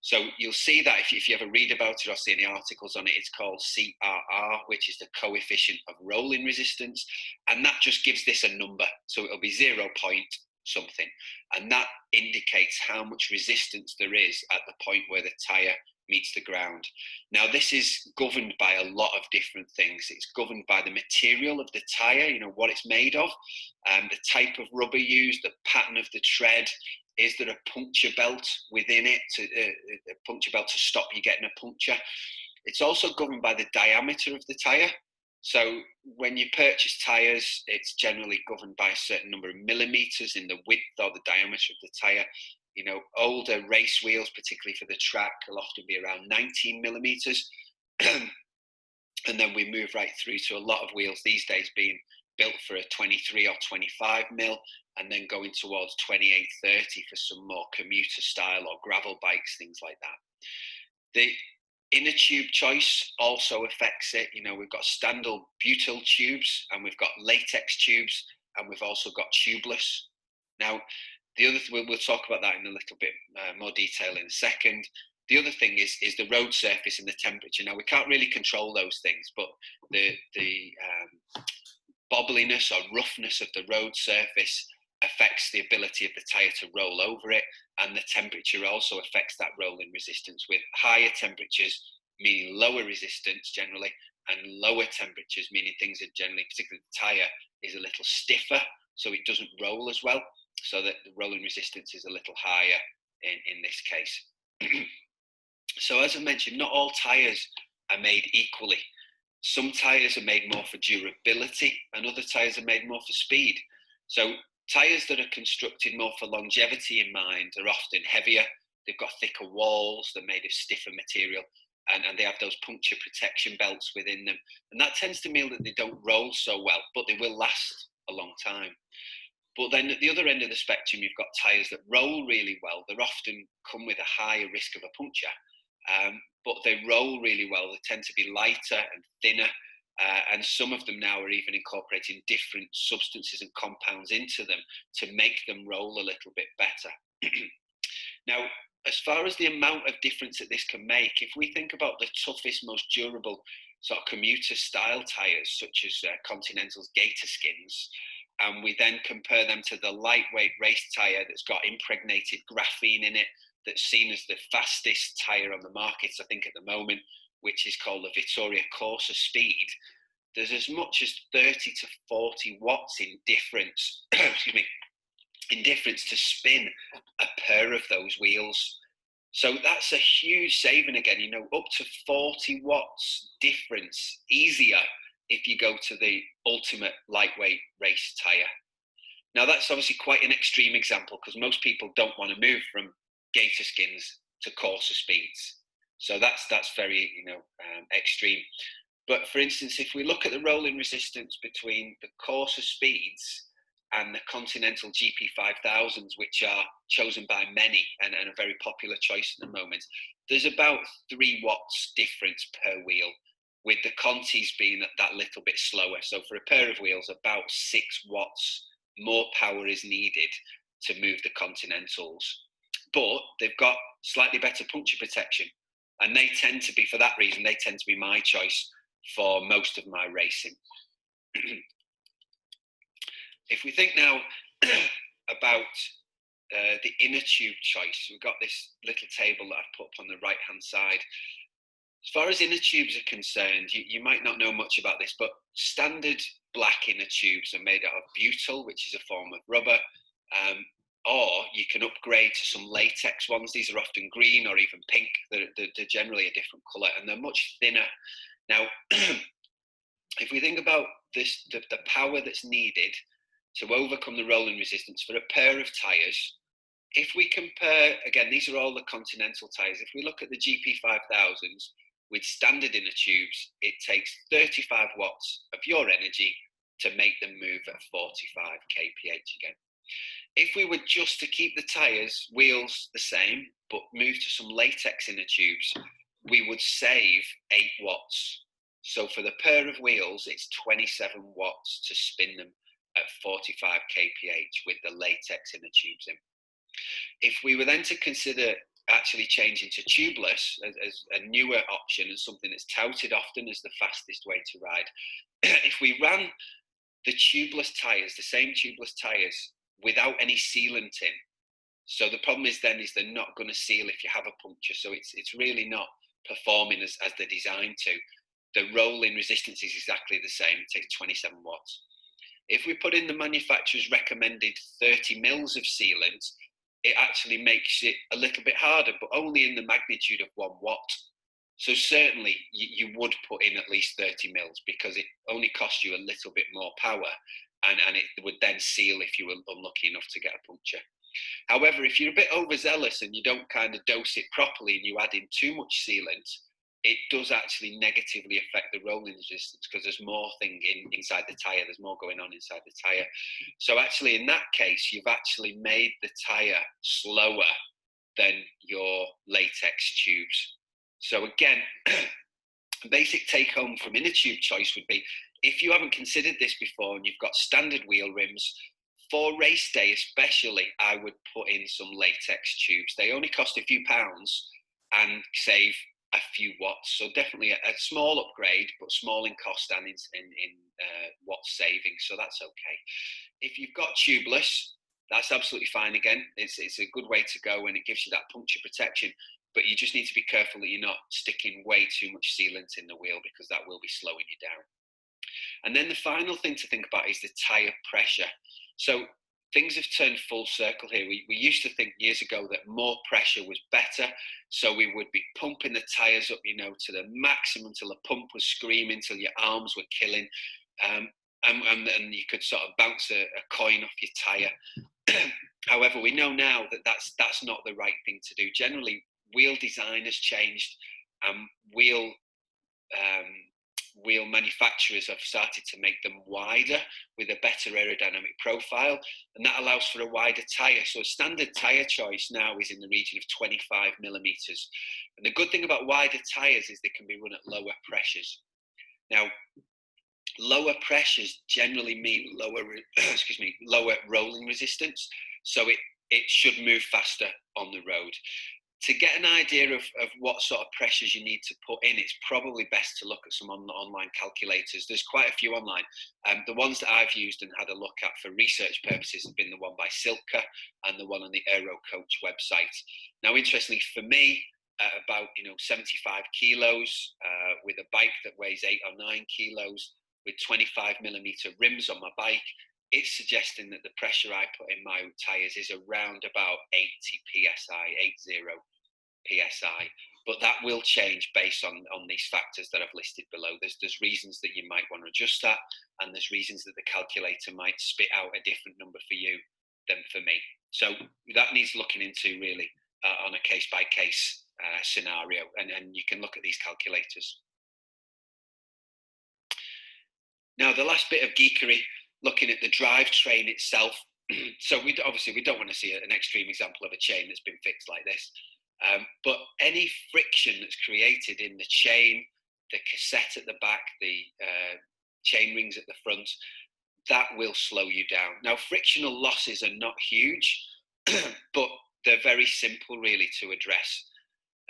So you'll see that if you ever read about it or see any articles on it, it's called CRR, which is the coefficient of rolling resistance. And that just gives this a number. So it'll be 0 point something. And that indicates how much resistance there is at the point where the tyre meets the ground. Now, this is governed by a lot of different things. It's governed by the material of the tyre, what it's made of, the type of rubber used, the pattern of the tread. Is there a puncture belt within it, a puncture belt to stop you getting a puncture? It's also governed by the diameter of the tyre. So when you purchase tyres, it's generally governed by a certain number of millimetres in the width or the diameter of the tyre. Older race wheels, particularly for the track, will often be around 19 millimetres. And then we move right through to a lot of wheels these days being built for a 23 or 25 mil, and then going towards 28, 30 for some more commuter style or gravel bikes, things like that. The inner tube choice also affects it. We've got standard butyl tubes, and we've got latex tubes, and we've also got tubeless. Now, the other we'll talk about that in a little bit more detail in a second. The other thing is the road surface and the temperature. Now, we can't really control those things, but the bobbliness or roughness of the road surface affects the ability of the tyre to roll over it, and the temperature also affects that rolling resistance, with higher temperatures meaning lower resistance generally, and lower temperatures meaning things are generally, particularly the tyre, is a little stiffer, so it doesn't roll as well, so that the rolling resistance is a little higher in this case. So as I mentioned, not all tyres are made equally. Some tyres are made more for durability, and other tyres are made more for speed. So tyres that are constructed more for longevity in mind are often heavier. They've got thicker walls, they're made of stiffer material, and they have those puncture protection belts within them. And that tends to mean that they don't roll so well, but they will last a long time. But then at the other end of the spectrum, you've got tyres that roll really well. They're often come with a higher risk of a puncture, but they roll really well. They tend to be lighter and thinner, and some of them now are even incorporating different substances and compounds into them to make them roll a little bit better. Now, as far as the amount of difference that this can make, if we think about the toughest, most durable sort of commuter style tyres, such as Continental's Gator Skins, and we then compare them to the lightweight race tyre that's got impregnated graphene in it, that's seen as the fastest tyre on the market, I think, at the moment, which is called the Vittoria Corsa Speed. There's as much as 30 to 40 watts in difference, excuse me, in difference to spin a pair of those wheels. So that's a huge saving again, up to 40 watts difference easier if you go to the ultimate lightweight race tyre. Now, that's obviously quite an extreme example, because most people don't want to move from Gator Skins to Corsa Speeds. So that's very, extreme. But for instance, if we look at the rolling resistance between the Corsa Speeds and the Continental GP5000s, which are chosen by many and a very popular choice at the moment, there's about 3 watts difference per wheel, with the Contis being that little bit slower. So for a pair of wheels, about 6 watts more power is needed to move the Continentals. But they've got slightly better puncture protection. And they tend to be, for that reason, they tend to be my choice for most of my racing. If we think now about the inner tube choice, we've got this little table that I've put up on the right-hand side. As far as inner tubes are concerned, you might not know much about this, but standard black inner tubes are made out of butyl, which is a form of rubber, or you can upgrade to some latex ones. These are often green or even pink. They're generally a different colour, and they're much thinner. Now, if we think about this, the power that's needed to overcome the rolling resistance for a pair of tyres, if we compare, again, these are all the Continental tyres. If we look at the GP5000s with standard inner tubes, it takes 35 watts of your energy to make them move at 45 kph again. If we were just to keep the tyres, wheels the same, but move to some latex inner tubes, we would save 8 watts. So for the pair of wheels, it's 27 watts to spin them at 45 kph with the latex inner tubes in. If we were then to consider actually changing to tubeless as a newer option and something that's touted often as the fastest way to ride, if we ran the tubeless tyres, the same tubeless tyres, without any sealant in, so the problem is they're not going to seal if you have a puncture. So it's really not performing as they're designed to. The rolling resistance is exactly the same. It takes 27 watts. If we put in the manufacturer's recommended 30 mils of sealant, it actually makes it a little bit harder, but only in the magnitude of 1 watt. So certainly you would put in at least 30 mils because it only costs you a little bit more power, and it would then seal if you were unlucky enough to get a puncture. However, if you're a bit overzealous and you don't kind of dose it properly and you add in too much sealant, it does actually negatively affect the rolling resistance because there's more thing inside the tyre, there's more going on inside the tyre. So actually in that case, you've actually made the tyre slower than your latex tubes. So again, basic take home from inner tube choice would be, if you haven't considered this before and you've got standard wheel rims, for race day especially, I would put in some latex tubes. They only cost a few pounds and save a few watts. So definitely a small upgrade, but small in cost and in watt saving. So that's okay. If you've got tubeless, that's absolutely fine again. It's a good way to go and it gives you that puncture protection. But you just need to be careful that you're not sticking way too much sealant in the wheel because that will be slowing you down. And then the final thing to think about is the tyre pressure. So things have turned full circle here. We used to think years ago that more pressure was better. So we would be pumping the tyres up, to the maximum till the pump was screaming, till your arms were killing. And you could sort of bounce a coin off your tyre. However, we know now that that's not the right thing to do. Generally, wheel design has changed, and wheel manufacturers have started to make them wider with a better aerodynamic profile, and that allows for a wider tyre. So a standard tyre choice now is in the region of 25 millimeters. And the good thing about wider tyres is they can be run at lower pressures. Now, lower pressures generally mean lower rolling resistance, so it should move faster on the road. To get an idea of what sort of pressures you need to put in, it's probably best to look at some online calculators. There's quite a few online. The ones that I've used and had a look at for research purposes have been the one by Silka and the one on the Aero Coach website. Now, interestingly for me, about 75 kilos with a bike that weighs 8 or 9 kilos with 25 millimeter rims on my bike, it's suggesting that the pressure I put in my tyres is around about 80 psi, but that will change based on these factors that I've listed below. There's reasons that you might want to adjust that, and there's reasons that the calculator might spit out a different number for you than for me. So that needs looking into really on a case-by-case scenario, and you can look at these calculators. Now, the last bit of geekery, looking at the drivetrain itself. So we don't want to see an extreme example of a chain that's been fixed like this. But any friction that's created in the chain, the cassette at the back, the chain rings at the front, that will slow you down. Now, frictional losses are not huge, but they're very simple really to address.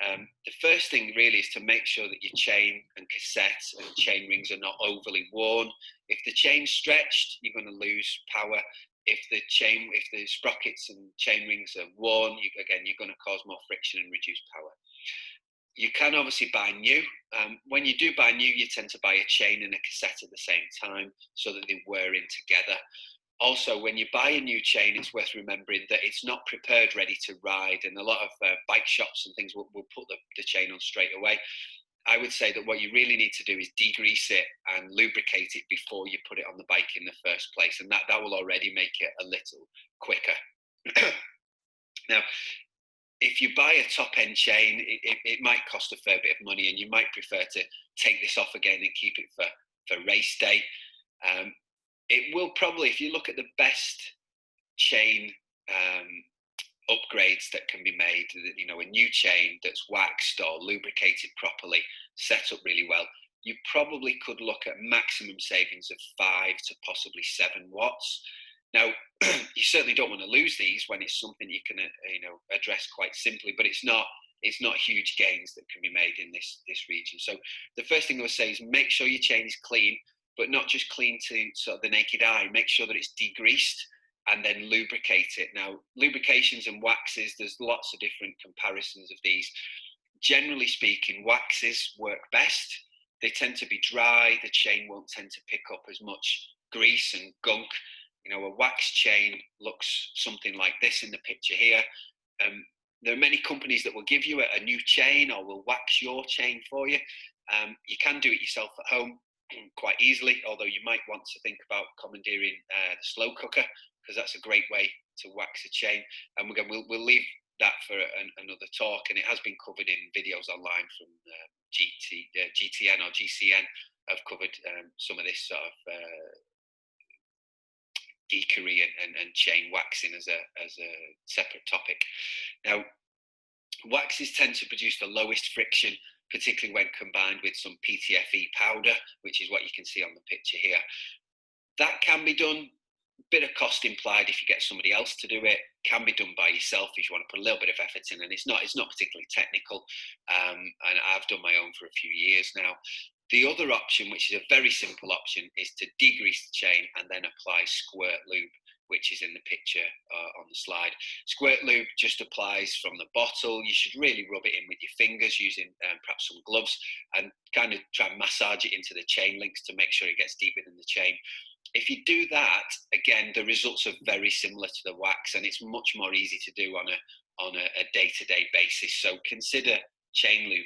The first thing really is to make sure that your chain and cassette and chain rings are not overly worn. If the chain's stretched, you're going to lose power. If the sprockets and chain rings are worn, you're going to cause more friction and reduce power. You can obviously buy new. When you do buy new, you tend to buy a chain and a cassette at the same time so that they wear in together. Also, when you buy a new chain, it's worth remembering that it's not prepared ready to ride, and a lot of bike shops and things will put the chain on straight away. I would say that what you really need to do is degrease it and lubricate it before you put it on the bike in the first place, and that will already make it a little quicker. Now, if you buy a top-end chain, it might cost a fair bit of money, and you might prefer to take this off again and keep it for race day. It will probably, if you look at the best chain upgrades that can be made, you know, a new chain that's waxed or lubricated properly, set up really well, you probably could look at maximum savings of 5 to possibly 7 watts. Now, you certainly don't want to lose these when it's something you can, you know, address quite simply, but it's not huge gains that can be made in this region. So the first thing I would say is make sure your chain is clean, but not just clean to sort of the naked eye. Make sure that it's degreased and then lubricate it. Now, lubrications and waxes, there's lots of different comparisons of these. Generally speaking, waxes work best. They tend to be dry. The chain won't tend to pick up as much grease and gunk. You know, a wax chain looks something like this in the picture here. There are many companies that will give you a new chain or will wax your chain for you. You can do it yourself at home quite easily, although you might want to think about commandeering the slow cooker, because that's a great way to wax a chain. And again, we'll leave that for another talk, and it has been covered in videos online from GTN or GCN. I've covered some of this sort of geekery and chain waxing as a separate topic. Now, waxes tend to produce the lowest friction, particularly when combined with some PTFE powder, which is what you can see on the picture here. That can be done. Bit of cost implied if you get somebody else to do it. Can be done by yourself if you want to put a little bit of effort in, and it's not particularly technical. And I've done my own for a few years now. The other option, which is a very simple option, is to degrease the chain and then apply squirt lube, which is in the picture on the slide. Squirt lube just applies from the bottle. You should really rub it in with your fingers using perhaps some gloves and kind of try and massage it into the chain links to make sure it gets deep within the chain. If you do that, again, the results are very similar to the wax, and it's much more easy to do on a day-to-day basis. So consider chain lube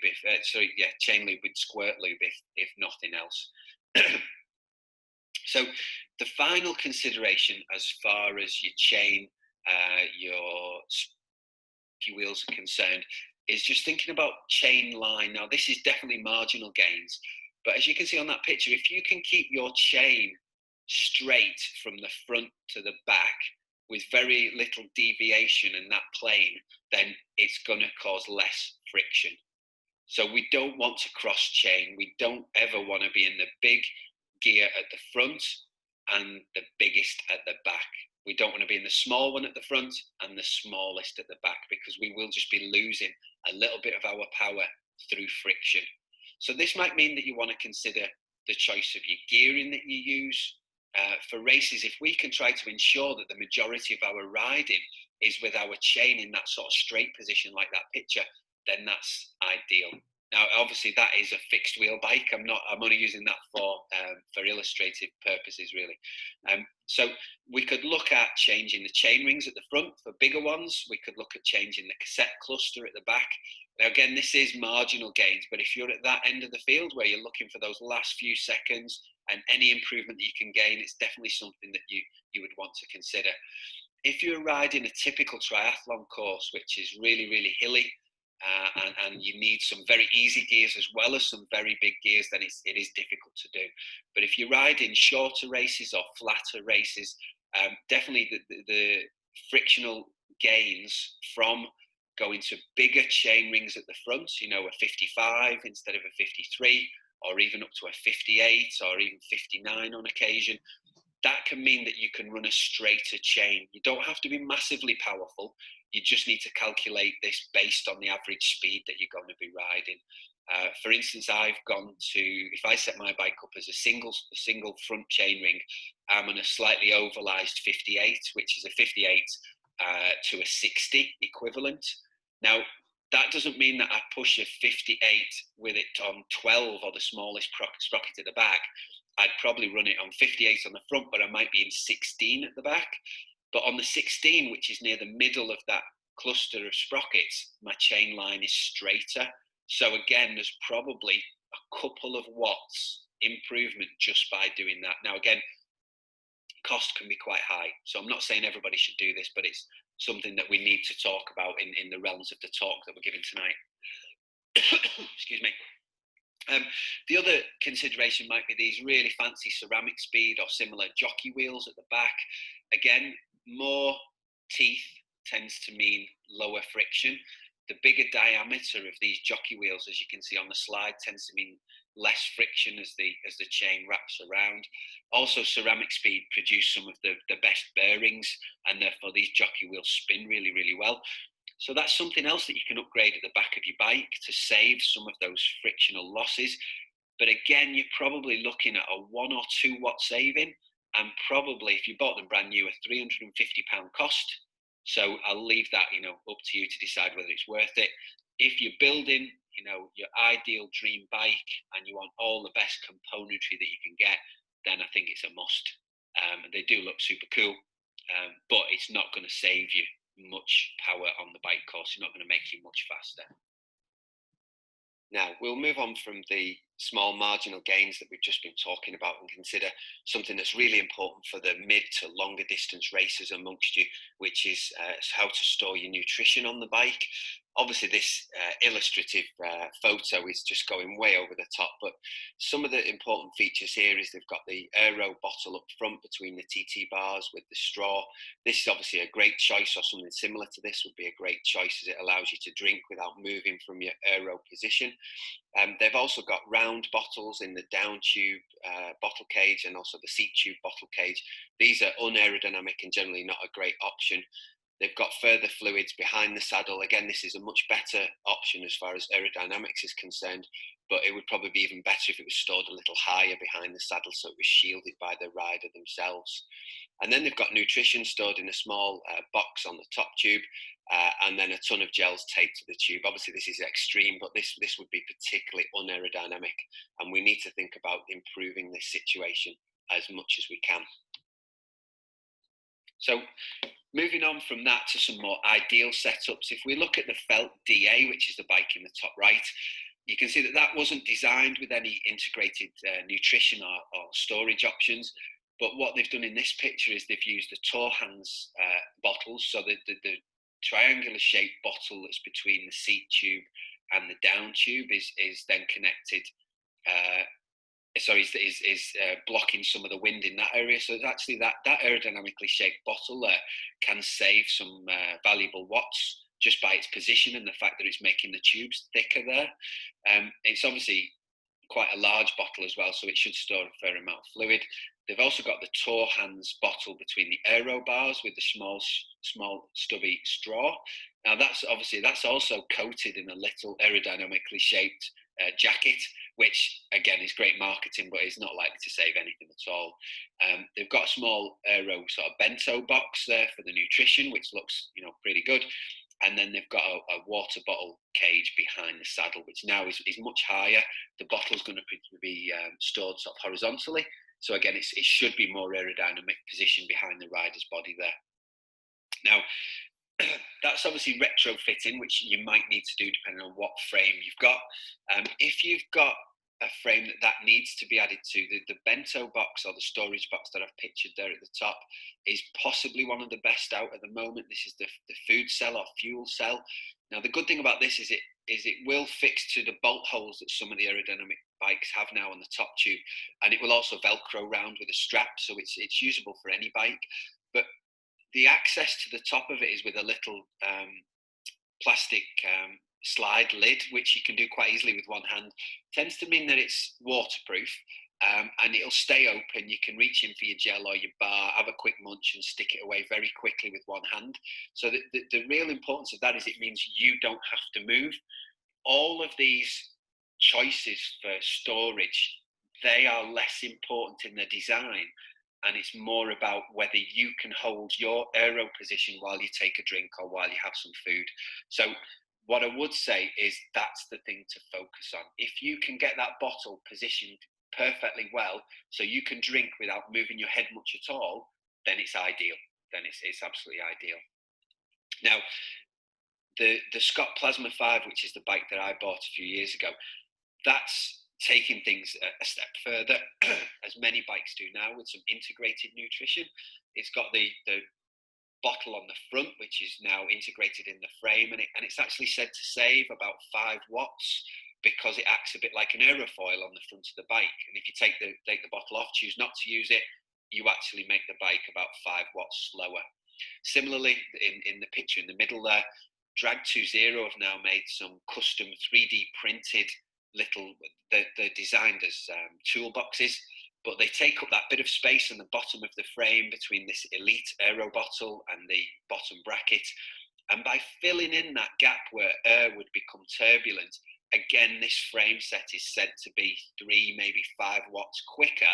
chain lube with squirt lube if nothing else. So the final consideration as far as your chain, your wheels are concerned, is just thinking about chain line. Now, this is definitely marginal gains, but as you can see on that picture, if you can keep your chain straight from the front to the back with very little deviation in that plane, then it's going to cause less friction. So we don't want to cross chain. We don't ever want to be in the big gear at the front and the biggest at the back. We don't want to be in the small one at the front and the smallest at the back, because we will just be losing a little bit of our power through friction. So this might mean that you want to consider the choice of your gearing that you use. For races, if we can try to ensure that the majority of our riding is with our chain in that sort of straight position like that picture, then that's ideal. Now, obviously, that is a fixed wheel bike. I'm only using that for illustrative purposes, really. So we could look at changing the chain rings at the front for bigger ones. We could look at changing the cassette cluster at the back. Now, again, this is marginal gains, but if you're at that end of the field where you're looking for those last few seconds and any improvement that you can gain, it's definitely something that you would want to consider. If you're riding a typical triathlon course, which is really, really hilly, and you need some very easy gears as well as some very big gears, then it is difficult to do. But if you ride in shorter races or flatter races, definitely the frictional gains from going to bigger chain rings at the front, you know, a 55 instead of a 53, or even up to a 58 or even 59 on occasion, that can mean that you can run a straighter chain. You don't have to be massively powerful. You just need to calculate this based on the average speed that you're going to be riding. For instance, I've gone to, if I set my bike up as a single front chain ring, I'm on a slightly ovalized 58, which is a 58 to a 60 equivalent. Now, that doesn't mean that I push a 58 with it on 12 or the smallest sprocket at the back. I'd probably run it on 58 on the front, but I might be in 16 at the back. But on the 16, which is near the middle of that cluster of sprockets, my chain line is straighter. So again, there's probably a couple of watts improvement just by doing that. Now, again, cost can be quite high. So I'm not saying everybody should do this, but it's something that we need to talk about in the realms of the talk that we're giving tonight. Excuse me. The other consideration might be these really fancy ceramic speed or similar jockey wheels at the back. Again, more teeth tends to mean lower friction. The bigger diameter of these jockey wheels, as you can see on the slide, tends to mean less friction as the chain wraps around. Also, ceramic speed produce some of the best bearings, and therefore these jockey wheels spin really, really well. So that's something else that you can upgrade at the back of your bike to save some of those frictional losses. But again, you're probably looking at a 1 or 2 watt saving, and probably if you bought them brand new, a £350 cost. So I'll leave that, up to you to decide whether it's worth it. If you're building, your ideal dream bike and you want all the best componentry that you can get, then I think it's a must. They do look super cool, but it's not going to save you much power on the bike course. You're not going to make you much faster. Now, we'll move on from the small marginal gains that we've just been talking about and consider something that's really important for the mid to longer distance racers amongst you, which is how to store your nutrition on the bike. Obviously, this illustrative photo is just going way over the top, but some of the important features here is they've got the aero bottle up front between the TT bars with the straw. This is obviously a great choice, or something similar to this would be a great choice, as it allows you to drink without moving from your aero position. They've also got round bottles in the down tube bottle cage and also the seat tube bottle cage. These are unaerodynamic and generally not a great option. They've got further fluids behind the saddle. Again, this is a much better option as far as aerodynamics is concerned, but it would probably be even better if it was stored a little higher behind the saddle so it was shielded by the rider themselves. And then they've got nutrition stored in a small box on the top tube, and then a ton of gels taped to the tube. Obviously, this is extreme, but this would be particularly unaerodynamic, and we need to think about improving this situation as much as we can. So, moving on from that to some more ideal setups, if we look at the Felt DA, which is the bike in the top right, you can see that that wasn't designed with any integrated nutrition or storage options. But what they've done in this picture is they've used the Tour Hands bottles, so the triangular shaped bottle that's between the seat tube and the down tube is then connected. Is blocking some of the wind in that area. So it's actually that aerodynamically shaped bottle there can save some valuable watts just by its position and the fact that it's making the tubes thicker there. It's obviously quite a large bottle as well, so it should store a fair amount of fluid. They've also got the Tour Hands bottle between the aero bars with the small stubby straw. Now that's also coated in a little aerodynamically shaped jacket, which again is great marketing, but is not likely to save anything at all. They've got a small aero sort of bento box there for the nutrition, which looks pretty good. And then they've got a water bottle cage behind the saddle, which now is much higher. The bottle's going to be stored sort of horizontally. So again, it should be more aerodynamic position behind the rider's body there. Now, that's obviously retrofitting, which you might need to do depending on what frame you've got. If you've got a frame that needs to be added to, the bento box or the storage box that I've pictured there at the top is possibly one of the best out at the moment. This is the food cell or fuel cell. Now, the good thing about this is it will fix to the bolt holes that some of the aerodynamic bikes have now on the top tube, and it will also Velcro round with a strap, so it's usable for any bike. But the access to the top of it is with a little plastic slide lid, which you can do quite easily with one hand. Tends to mean that it's waterproof, and it'll stay open. You can reach in for your gel or your bar, have a quick munch and stick it away very quickly with one hand. So the real importance of that is it means you don't have to move. All of these choices for storage, they are less important in the design, and it's more about whether you can hold your aero position while you take a drink or while you have some food. So what I would say is that's the thing to focus on. If you can get that bottle positioned perfectly well so you can drink without moving your head much at all, then it's ideal. Then it's absolutely ideal. Now, the Scott Plasma 5, which is the bike that I bought a few years ago, that's taking things a step further, as many bikes do now, with some integrated nutrition. It's got the bottle on the front, which is now integrated in the frame, and it's actually said to save about 5 watts because it acts a bit like an aerofoil on the front of the bike. And if you take the bottle off, choose not to use it, you actually make the bike about 5 watts slower. Similarly, in the picture in the middle there, Drag20 have now made some custom 3D printed little, they're designed as toolboxes, but they take up that bit of space in the bottom of the frame between this Elite aero bottle and the bottom bracket. And by filling in that gap where air would become turbulent, again, this frame set is said to be 3, maybe 5 watts quicker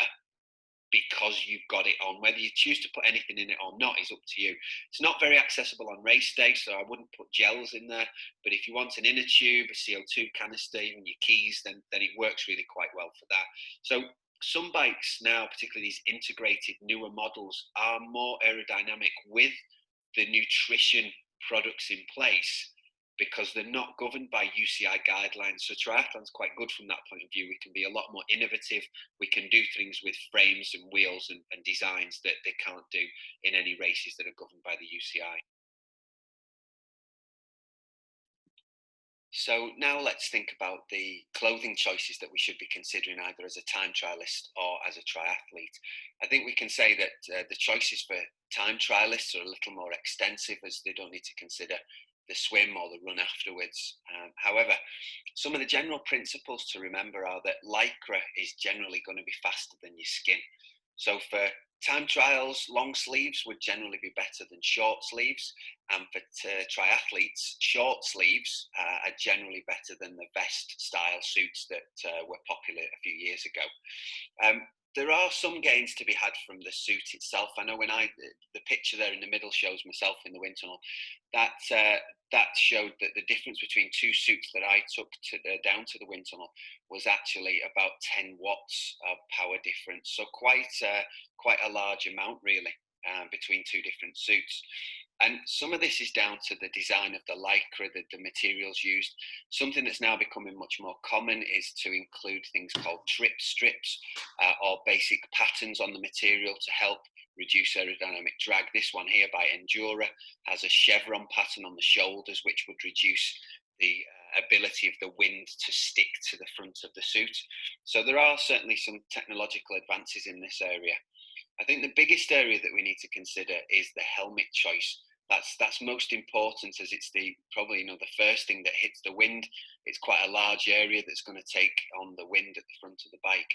because you've got it on. Whether you choose to put anything in it or not is up to you. It's not very accessible on race day, so I wouldn't put gels in there. But if you want an inner tube, a CO2 canister, even your keys, then it works really quite well for that. So some bikes now, particularly these integrated newer models, are more aerodynamic with the nutrition products in place because they're not governed by UCI guidelines. So triathlon's quite good from that point of view. We can be a lot more innovative. We can do things with frames and wheels and designs that they can't do in any races that are governed by the UCI. So now let's think about the clothing choices that we should be considering either as a time trialist or as a triathlete. I think we can say that the choices for time trialists are a little more extensive as they don't need to consider the swim or the run afterwards. However, some of the general principles to remember are that Lycra is generally going to be faster than your skin. So for time trials, long sleeves would generally be better than short sleeves. And for triathletes, short sleeves are generally better than the vest style suits that were popular a few years ago. There are some gains to be had from the suit itself. I know when the picture there in the middle shows myself in the wind tunnel, that showed that the difference between two suits that I took down to the wind tunnel was actually about 10 watts of power difference. So quite a large amount really between two different suits. And some of this is down to the design of the Lycra, the materials used. Something that's now becoming much more common is to include things called trip strips or basic patterns on the material to help reduce aerodynamic drag. This one here by Endura has a chevron pattern on the shoulders, which would reduce the ability of the wind to stick to the front of the suit. So there are certainly some technological advances in this area. I think the biggest area that we need to consider is the helmet choice. That's most important as it's probably the first thing that hits the wind. It's quite a large area that's going to take on the wind at the front of the bike.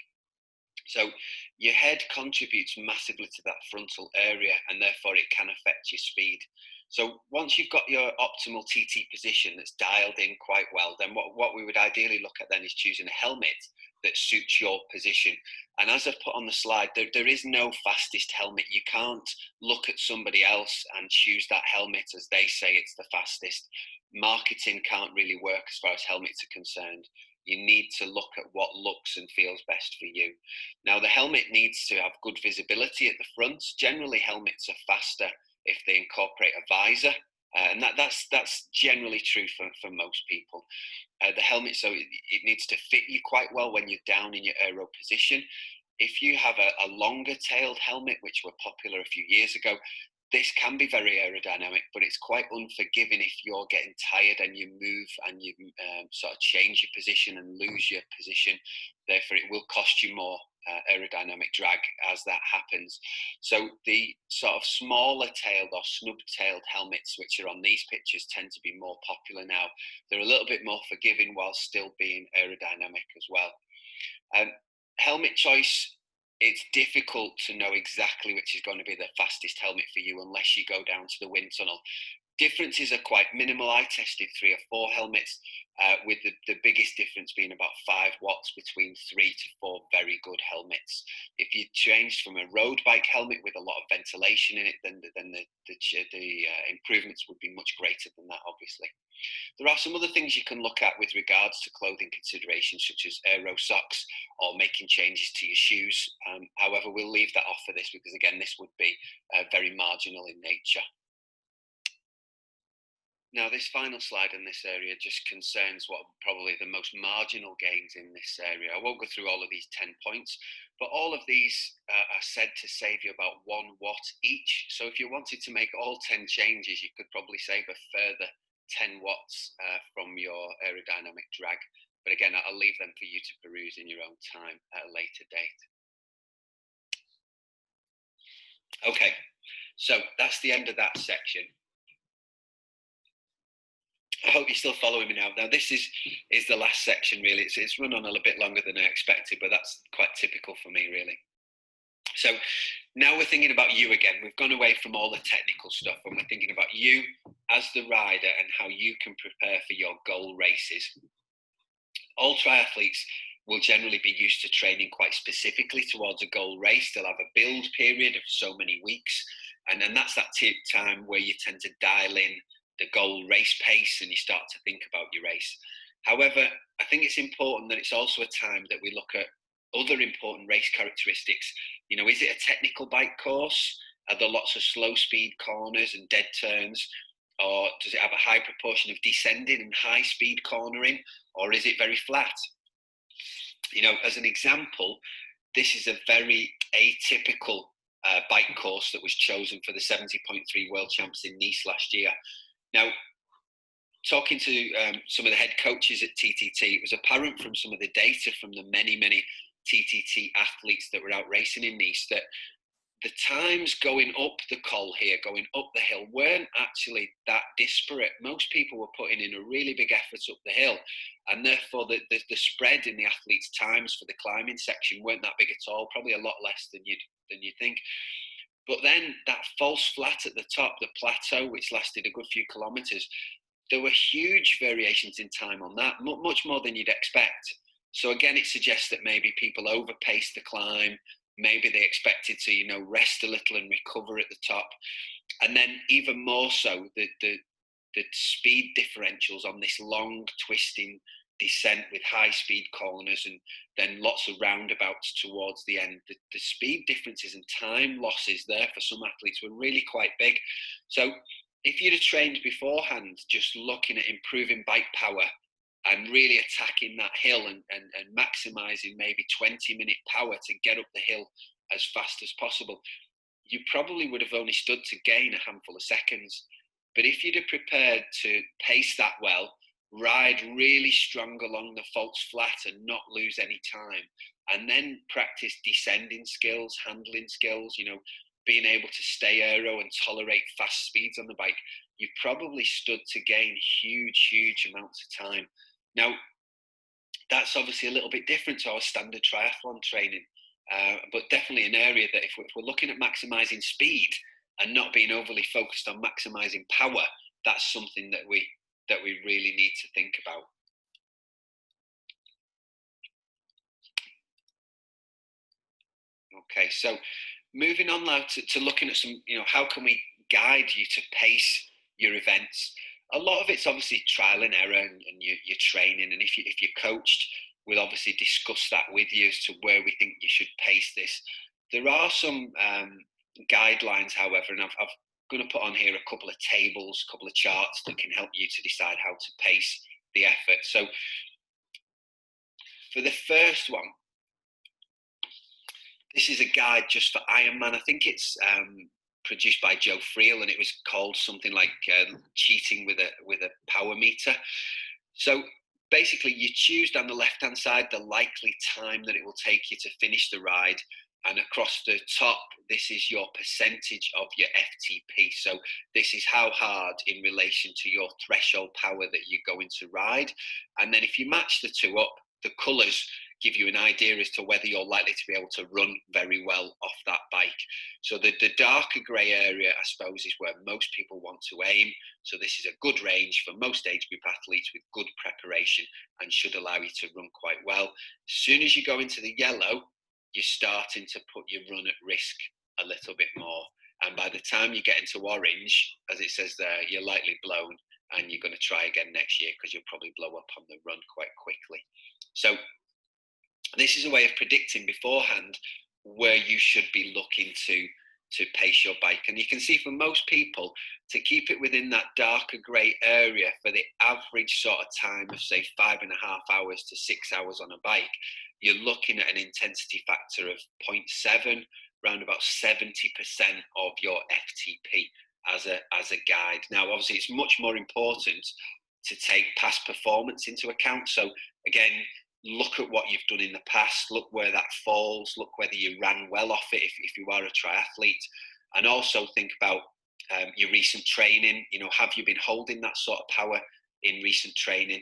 So your head contributes massively to that frontal area and therefore it can affect your speed. So once you've got your optimal TT position that's dialed in quite well, then what we would ideally look at then is choosing a helmet that suits your position. And as I've put on the slide, there is no fastest helmet. You can't look at somebody else and choose that helmet as they say it's the fastest. Marketing can't really work as far as helmets are concerned. You need to look at what looks and feels best for you. Now, the helmet needs to have good visibility at the front. Generally, helmets are faster if they incorporate a visor, and that's generally true for most people. The helmet, so it needs to fit you quite well when you're down in your aero position. If you have a longer tailed helmet, which were popular a few years ago, this can be very aerodynamic, but it's quite unforgiving if you're getting tired and you move and you sort of change your position and lose your position. Therefore, it will cost you more aerodynamic drag as that happens. So the sort of smaller tailed or snub tailed helmets, which are on these pictures, tend to be more popular now. They're a little bit more forgiving while still being aerodynamic as well. Helmet choice, it's difficult to know exactly which is going to be the fastest helmet for you unless you go down to the wind tunnel. Differences are quite minimal. I tested 3 or 4 helmets, with the biggest difference being about 5 watts between 3 to 4 very good helmets. If you changed from a road bike helmet with a lot of ventilation in it, then the improvements would be much greater than that, obviously. There are some other things you can look at with regards to clothing considerations, such as aero socks or making changes to your shoes. However, we'll leave that off for this because, again, this would be very marginal in nature. Now, this final slide in this area just concerns what are probably the most marginal gains in this area. I won't go through all of these 10 points, but all of these are said to save you about 1 watt each. So if you wanted to make all 10 changes, you could probably save a further 10 watts from your aerodynamic drag. But again, I'll leave them for you to peruse in your own time at a later date. Okay, So that's the end of that section. I hope you're still following me now. Now this is the last section really. It's run on a little bit longer than I expected, but that's quite typical for me really. So now we're thinking about you again. We've gone away from all the technical stuff and we're thinking about you as the rider and how you can prepare for your goal races. All triathletes will generally be used to training quite specifically towards a goal race. They'll have a build period of so many weeks, and then that's that time where you tend to dial in the goal race pace and you start to think about your race. However, I think it's important that it's also a time that we look at other important race characteristics. You know, is it a technical bike course? Are there lots of slow speed corners and dead turns? Or does it have a high proportion of descending and high speed cornering? Or is it very flat? You know, as an example, this is a very atypical bike course that was chosen for the 70.3 World Champs in Nice last year. Now, talking to some of the head coaches at TTT, it was apparent from some of the data from the many TTT athletes that were out racing in Nice that the times going up the col here, going up the hill, weren't actually that disparate. Most people were putting in a really big effort up the hill, and therefore the spread in the athletes' times for the climbing section weren't that big at all, probably a lot less than you'd think. But then that false flat at the top, the plateau, which lasted a good few kilometres, there were huge variations in time on that, much more than you'd expect. So again, it suggests that maybe people overpaced the climb. Maybe they expected to, you know, rest a little and recover at the top. And then even more so, the speed differentials on this long twisting descent with high speed corners and then lots of roundabouts towards the end. The speed differences and time losses there for some athletes were really quite big. So if you'd have trained beforehand, just looking at improving bike power and really attacking that hill and maximizing maybe 20-minute power to get up the hill as fast as possible, you probably would have only stood to gain a handful of seconds. But if you'd have prepared to pace that well, ride really strong along the false flat and not lose any time, and then practice descending skills, handling skills, you know, being able to stay aero and tolerate fast speeds on the bike, you probably stood to gain huge amounts of time. Now, that's obviously a little bit different to our standard triathlon training, but definitely an area that if we're looking at maximising speed and not being overly focused on maximising power, that's something that we really need to think about. Okay, so moving on now to looking at some, you know, how can we guide you to pace your events? A lot of it's obviously trial and error and your training. And if you're coached, we'll obviously discuss that with you as to where we think you should pace this. There are some guidelines, however, and I'm going to put on here a couple of tables, a couple of charts that can help you to decide how to pace the effort. So for the first one, this is a guide just for Ironman. I think it's produced by Joe Friel, and it was called something like cheating with a power meter. So basically, you choose down the left-hand side the likely time that it will take you to finish the ride, and across the top, this is your percentage of your FTP. So this is how hard in relation to your threshold power that you're going to ride. And then if you match the two up, the colours give you an idea as to whether you're likely to be able to run very well off that bike. So the darker grey area, I suppose, is where most people want to aim. So this is a good range for most age group athletes with good preparation and should allow you to run quite well. As soon as you go into the yellow, you're starting to put your run at risk a little bit more. And by the time you get into orange, as it says there, you're likely blown and you're going to try again next year because you'll probably blow up on the run quite quickly. So this is a way of predicting beforehand where you should be looking to pace your bike. And you can see for most people, to keep it within that darker grey area for the average sort of time of say 5.5 hours to 6 hours on a bike, you're looking at an intensity factor of 0.7, around about 70% of your FTP as a guide. Now, obviously, it's much more important to take past performance into account. So again, look at what you've done in the past, look where that falls, look whether you ran well off it if you are a triathlete, and also think about your recent training. Have you been holding that sort of power in recent training?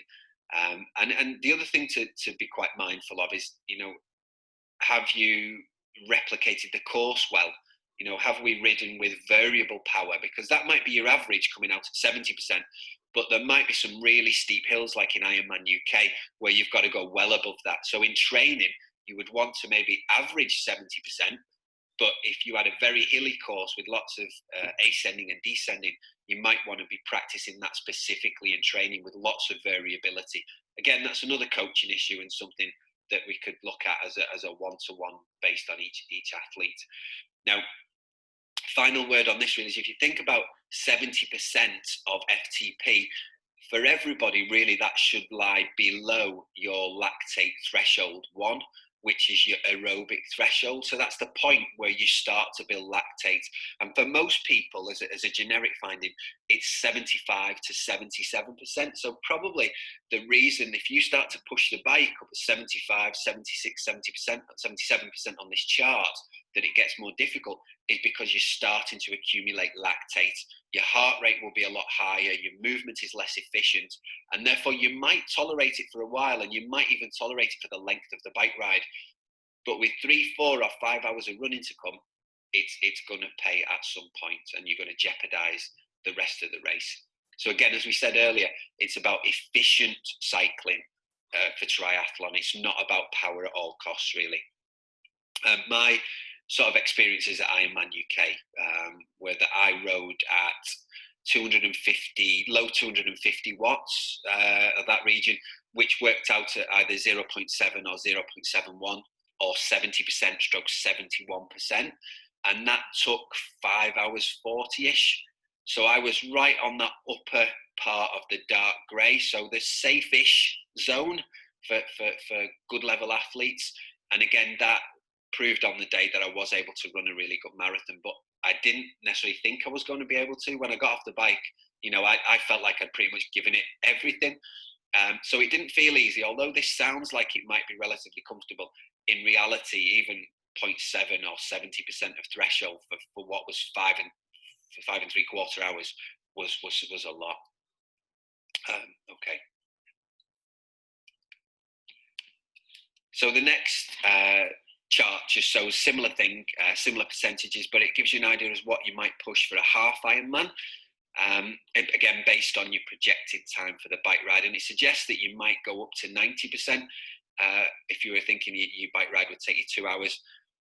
And the other thing to be quite mindful of is, have you replicated the course well? Have we ridden with variable power? Because that might be your average coming out at 70%, but there might be some really steep hills like in Ironman UK where you've got to go well above that. So in training, you would want to maybe average 70%, but if you had a very hilly course with lots of ascending and descending, you might want to be practicing that specifically in training with lots of variability. Again, that's another coaching issue and something that we could look at as a one-to-one based on each athlete. Now, final word on this really is, if you think about 70% of FTP, for everybody, really, that should lie below your lactate threshold 1, which is your aerobic threshold. So that's the point where you start to build lactate. And for most people, as a generic finding, it's 75 to 77%. So probably the reason, if you start to push the bike up to 75, 76, 70%, 77% on this chart, that it gets more difficult, is because you're starting to accumulate lactate. Your heart rate will be a lot higher, your movement is less efficient, and therefore you might tolerate it for a while, and you might even tolerate it for the length of the bike ride. But with 3, 4, or 5 hours of running to come, it's going to pay at some point, and you're going to jeopardize the rest of the race. So again, as we said earlier, it's about efficient cycling for triathlon. It's not about power at all costs, really. My sort of experiences at Ironman UK, where I rode at 250, low 250 watts of that region, which worked out at either 0.7 or 0.71 or 70% stroke 71%. And that took 5 hours 40-ish. So I was right on that upper part of the dark grey, so the safe-ish zone for good level athletes. And again, that proved on the day that I was able to run a really good marathon, but I didn't necessarily think I was going to be able to. When I got off the bike, I felt like I'd pretty much given it everything. So it didn't feel easy, although this sounds like it might be relatively comfortable. In reality, even 0.7 or 70% of threshold for what was 5 and 3/4 hours was a lot. Okay. So the next chart just shows similar thing, similar percentages, but it gives you an idea of what you might push for a half Ironman. Again, based on your projected time for the bike ride, and it suggests that you might go up to 90%. If you were thinking your bike ride would take you 2 hours,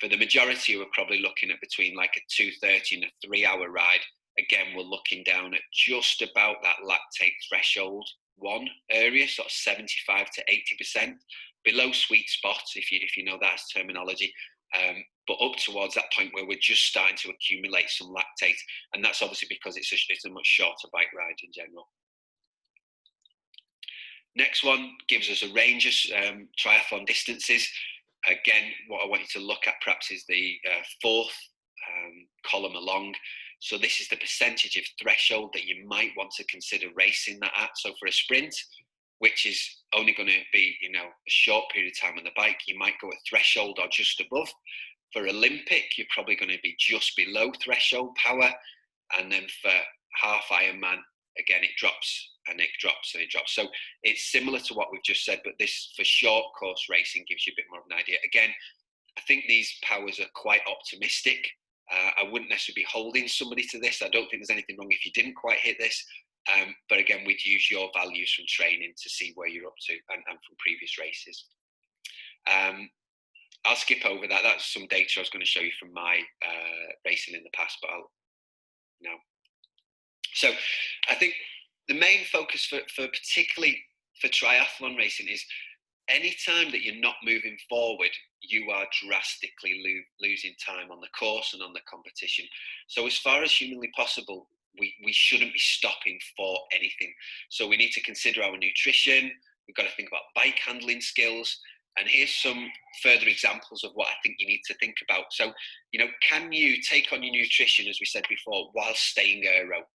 for the majority, we're probably looking at between like a 2:30 and a 3-hour ride. Again, we're looking down at just about that lactate threshold 1 area, sort of 75 to 80%, below sweet spot, if you know that as terminology, but up towards that point where we're just starting to accumulate some lactate, and that's obviously because it's a much shorter bike ride in general. Next one gives us a range of triathlon distances. Again, what I want you to look at perhaps is the fourth column along. So this is the percentage of threshold that you might want to consider racing that at. So for a sprint, which is only going to be, a short period of time on the bike, you might go at threshold or just above. For Olympic, you're probably going to be just below threshold power. And then for half Ironman, again, it drops and it drops and it drops. So it's similar to what we've just said, but this for short course racing gives you a bit more of an idea. Again, I think these powers are quite optimistic. I wouldn't necessarily be holding somebody to this. I don't think there's anything wrong if you didn't quite hit this. But again, we'd use your values from training to see where you're up to and from previous races. I'll skip over that. That's some data I was going to show you from my racing in the past, but I'll now. So I think the main focus for particularly for triathlon racing is any time that you're not moving forward, you are drastically losing time on the course and on the competition. So as far as humanly possible, we shouldn't be stopping for anything. So we need to consider our nutrition. We've got to think about bike handling skills. And here's some further examples of what I think you need to think about. So, can you take on your nutrition, as we said before, while staying aero?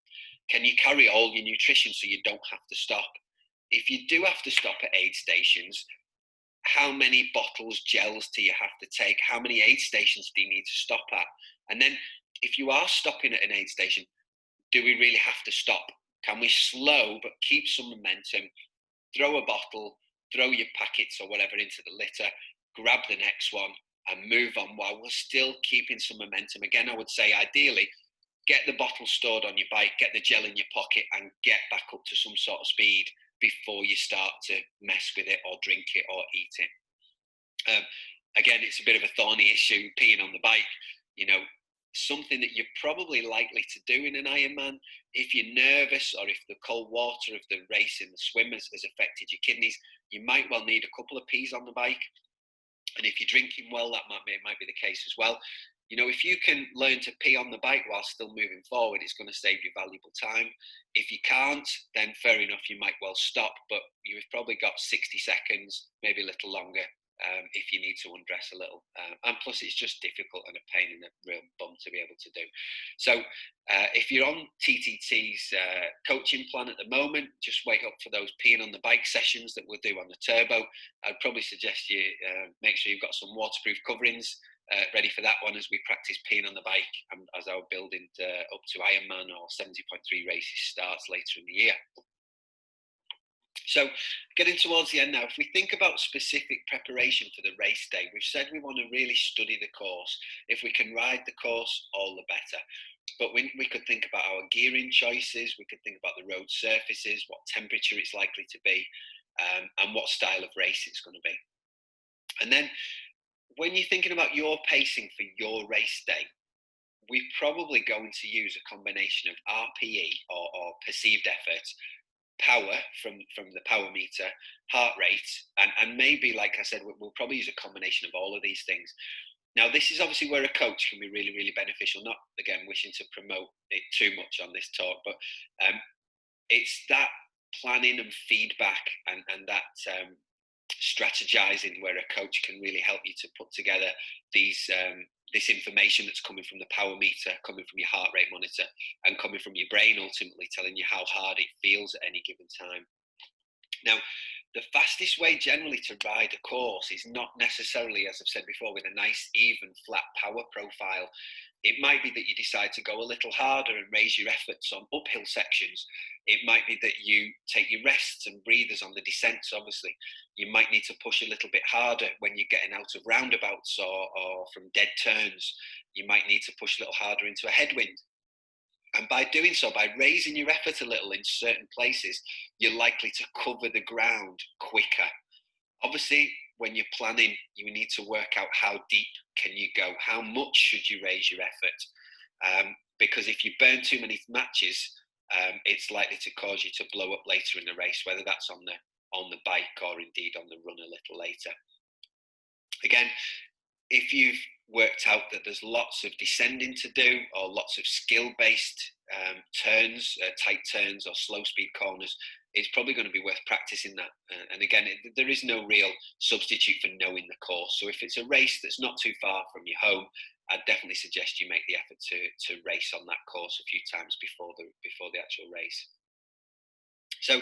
Can you carry all your nutrition so you don't have to stop? If you do have to stop at aid stations, how many bottles, gels do you have to take? How many aid stations do you need to stop at? And then if you are stopping at an aid station, do we really have to stop? Can we slow but keep some momentum, throw a bottle, throw your packets or whatever into the litter, grab the next one and move on while we're still keeping some momentum? Again, I would say ideally, get the bottle stored on your bike, get the gel in your pocket and get back up to some sort of speed before you start to mess with it or drink it or eat it. Again, it's a bit of a thorny issue, peeing on the bike. You know, something that you're probably likely to do in an Ironman. If you're nervous or if the cold water of the race in the swim has affected your kidneys, you might well need a couple of pees on the bike. And if you're drinking well, that might be the case as well. You know, if you can learn to pee on the bike while still moving forward, it's going to save you valuable time. If you can't, then fair enough, you might well stop, but you've probably got 60 seconds, maybe a little longer, if you need to undress a little. And plus, it's just difficult and a pain in the real bum to be able to do. So if you're on TTT's coaching plan at the moment, just wait up for those peeing on the bike sessions that we'll do on the turbo. I'd probably suggest you make sure you've got some waterproof coverings ready for that one as we practice peeing on the bike and as our building up to Ironman or 70.3 races starts later in the year. So getting towards the end now, if we think about specific preparation for the race day, we've said we want to really study the course. If we can ride the course, all the better. But we could think about our gearing choices, we could think about the road surfaces, what temperature it's likely to be, and what style of race it's going to be. And then when you're thinking about your pacing for your race day, we're probably going to use a combination of RPE or perceived effort, power from the power meter, heart rate, and maybe, like I said, we'll probably use a combination of all of these things. Now, this is obviously where a coach can be really, really beneficial. Not, again, wishing to promote it too much on this talk, but it's that planning and feedback and that strategizing where a coach can really help you to put together these this information that's coming from the power meter, coming from your heart rate monitor, and coming from your brain, ultimately telling you how hard it feels at any given time. Now, the fastest way generally to ride a course is not necessarily, as I've said before, with a nice, even, flat power profile. It might be that you decide to go a little harder and raise your efforts on uphill sections. It might be that you take your rests and breathers on the descents, obviously. You might need to push a little bit harder when you're getting out of roundabouts or from dead turns. You might need to push a little harder into a headwind. And by doing so, by raising your effort a little in certain places, you're likely to cover the ground quicker. Obviously, when you're planning, you need to work out how deep can you go, how much should you raise your effort, because if you burn too many matches, it's likely to cause you to blow up later in the race, whether that's on the bike or indeed on the run a little later. Again, if you've worked out that there's lots of descending to do or lots of skill-based turns, tight turns or slow speed corners, it's probably going to be worth practicing that. And again, there is no real substitute for knowing the course. So if it's a race that's not too far from your home, I'd definitely suggest you make the effort to race on that course a few times before the actual race. So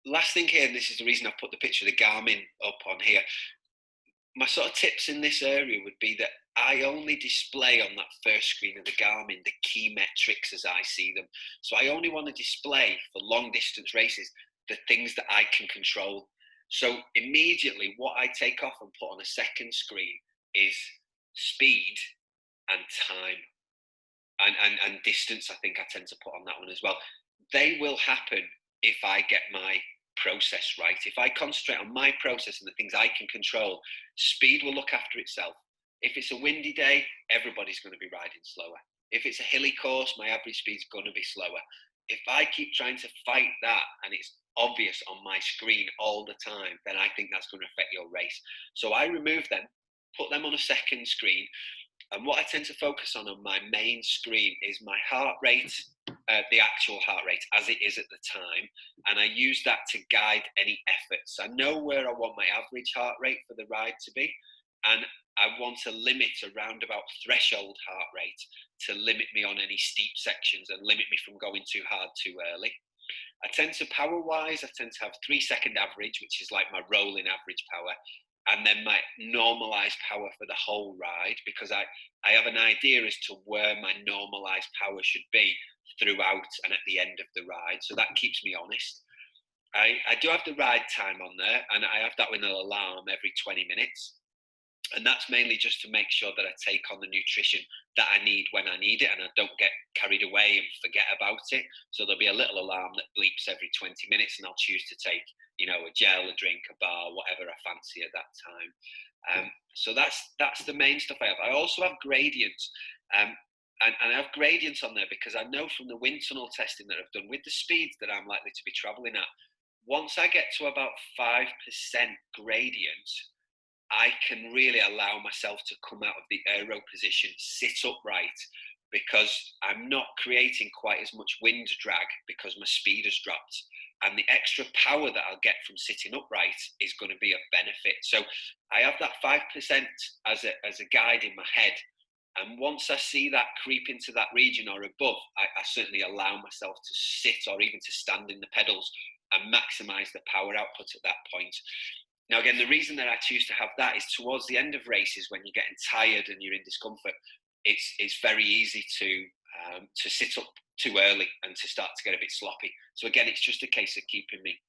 last thing here, and this is the reason I've put the picture of the Garmin up on here. My sort of tips in this area would be that I only display on that first screen of the Garmin the key metrics as I see them. So I only want to display for long distance races the things that I can control. So immediately what I take off and put on a second screen is speed and time and distance. I think I tend to put on that one as well. They will happen if I get my process right. If I concentrate on my process and the things I can control, speed will look after itself. If it's a windy day, everybody's going to be riding slower. If it's a hilly course, my average speed's going to be slower. If I keep trying to fight that and it's obvious on my screen all the time, then I think that's going to affect your race. So I remove them, put them on a second screen, and what I tend to focus on my main screen is my heart rate, the actual heart rate as it is at the time. And I use that to guide any efforts. I know where I want my average heart rate for the ride to be. And I want to limit a roundabout threshold heart rate to limit me on any steep sections and limit me from going too hard too early. I tend to, power-wise, I tend to have 3-second average, which is like my rolling average power, and then my normalized power for the whole ride, because I have an idea as to where my normalized power should be throughout and at the end of the ride. So that keeps me honest. I do have the ride time on there, and I have that with an alarm every 20 minutes. And that's mainly just to make sure that I take on the nutrition that I need when I need it, and I don't get carried away and forget about it. So there'll be a little alarm that bleeps every 20 minutes, and I'll choose to take, a gel, a drink, a bar, whatever I fancy at that time. So that's the main stuff I have. I also have gradients. And I have gradients on there because I know from the wind tunnel testing that I've done with the speeds that I'm likely to be traveling at, once I get to about 5% gradient, I can really allow myself to come out of the aero position, sit upright, because I'm not creating quite as much wind drag because my speed has dropped. And the extra power that I'll get from sitting upright is going to be of benefit. So I have that 5% as a guide in my head. And once I see that creep into that region or above, I certainly allow myself to sit or even to stand in the pedals and maximize the power output at that point. Now, again, the reason that I choose to have that is towards the end of races, when you're getting tired and you're in discomfort, it's very easy to sit up too early and to start to get a bit sloppy. So again, it's just a case of keeping me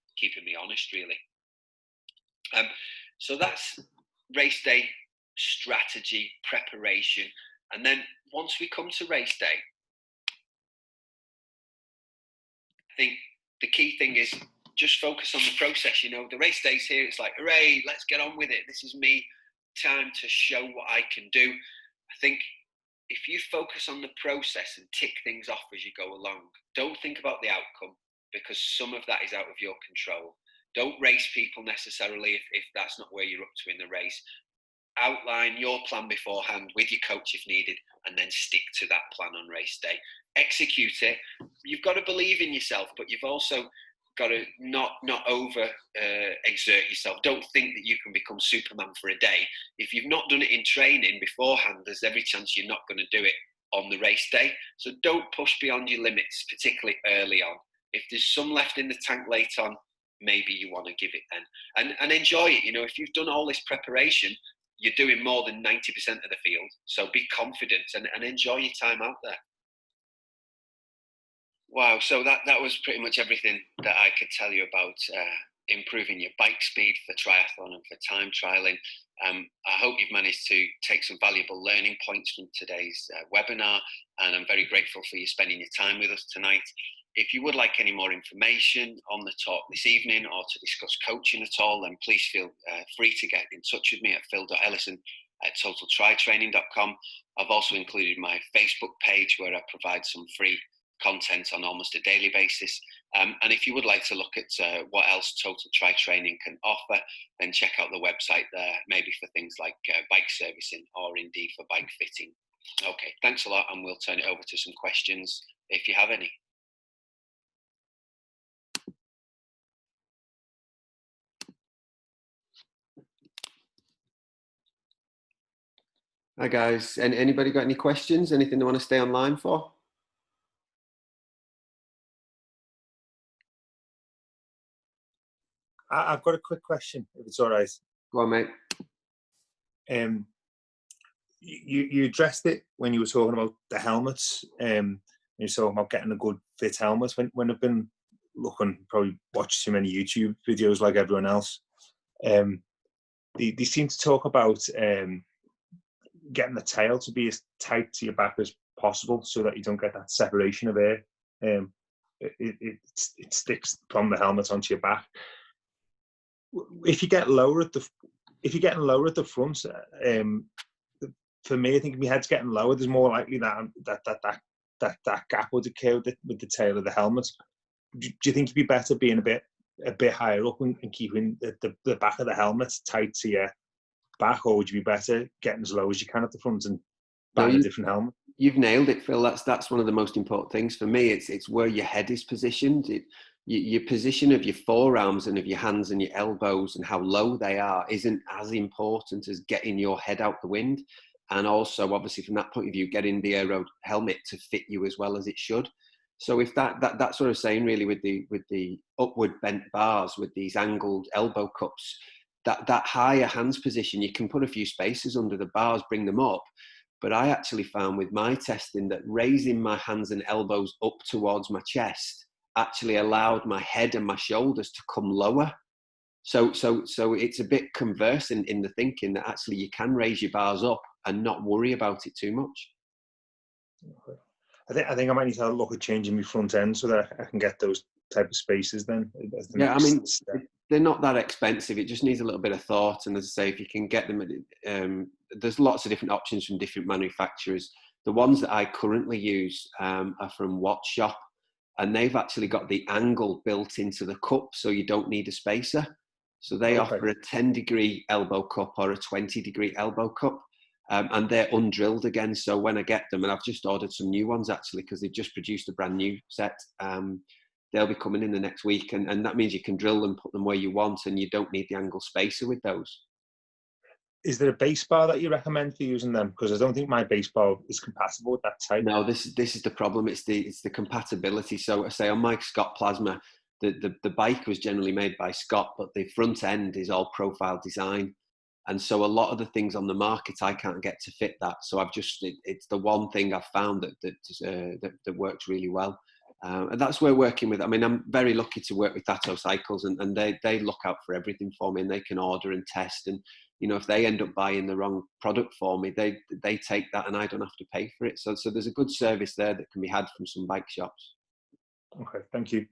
honest, really. So that's race day strategy, preparation. And then once we come to race day, I think the key thing is just focus on the process. The race day's here. It's like, hooray, let's get on with it. This is me, time to show what I can do. I think if you focus on the process and tick things off as you go along, don't think about the outcome, because some of that is out of your control. Don't race people necessarily if that's not where you're up to in the race. Outline your plan beforehand with your coach if needed, and then stick to that plan on race day. Execute it. You've got to believe in yourself, but you've also got to not over exert yourself. Don't think that you can become Superman for a day. If you've not done it in training beforehand, there's every chance you're not going to do it on the race day. So don't push beyond your limits, particularly early on. If there's some left in the tank late on, maybe you want to give it then. And enjoy it. If you've done all this preparation, you're doing more than 90% of the field. So be confident and enjoy your time out there. Wow, so that was pretty much everything that I could tell you about improving your bike speed for triathlon and for time trialing. I hope you've managed to take some valuable learning points from today's webinar, and I'm very grateful for you spending your time with us tonight. If you would like any more information on the talk this evening, or to discuss coaching at all, then please feel free to get in touch with me at phil.ellison@totaltritraining.com. I've also included my Facebook page, where I provide some free content on almost a daily basis. And if you would like to look at what else Total Tri Training can offer, then check out the website there, maybe for things like bike servicing or indeed for bike fitting. Okay, thanks a lot, and we'll turn it over to some questions if you have any. Hi guys, anybody got any questions? Anything they want to stay online for? I've got a quick question, if it's all right. Go on, mate. You addressed it when you were talking about the helmets. You were talking about getting a good fit helmet. When I've been looking, probably watched too many YouTube videos like everyone else, they seem to talk about getting the tail to be as tight to your back as possible, so that you don't get that separation of air. It sticks from the helmet onto your back. If you're getting lower at the front, for me, I think if my head's getting lower, there's more likely that gap would occur with the tail of the helmet. Do you think you'd be better being a bit higher up and keeping the back of the helmet tight to your back, or would you be better getting as low as you can at the front and buying a different helmet? You've nailed it, Phil. That's one of the most important things for me. It's where your head is positioned. Your position of your forearms and of your hands and your elbows and how low they are isn't as important as getting your head out the wind. And also, obviously, from that point of view, getting the aero helmet to fit you as well as it should. So if that's what I was saying really with the upward bent bars with these angled elbow cups, that higher hands position, you can put a few spacers under the bars, bring them up. But I actually found with my testing that raising my hands and elbows up towards my chest actually allowed my head and my shoulders to come lower. So it's a bit converse in the thinking that actually you can raise your bars up and not worry about it too much. I think I might need to have a look at changing my front end so that I can get those type of spaces then. Yeah, I mean, they're not that expensive. It just needs a little bit of thought. And as I say, if you can get them, there's lots of different options from different manufacturers. The ones that I currently use are from Watch Shop, and they've actually got the angle built into the cup, so you don't need a spacer. So they offer a 10-degree elbow cup or a 20-degree elbow cup. And they're undrilled again. So when I get them, and I've just ordered some new ones actually, because they've just produced a brand new set. They'll be coming in the next week. And that means you can drill them, put them where you want, and you don't need the angle spacer with those. Is there a base bar that you recommend for using them? Because I don't think my base bar is compatible with that type. No, this is the problem. It's the compatibility. So I say on my Scott Plasma, the bike was generally made by Scott, but the front end is all profile design. And so a lot of the things on the market, I can't get to fit that. So it's the one thing I've found that works really well. And that's where working with, I mean, I'm very lucky to work with Dato Cycles, and they look out for everything for me, and they can order and test. And, you know, if they end up buying the wrong product for me, they take that and I don't have to pay for it. So there's a good service there that can be had from some bike shops. Okay, thank you.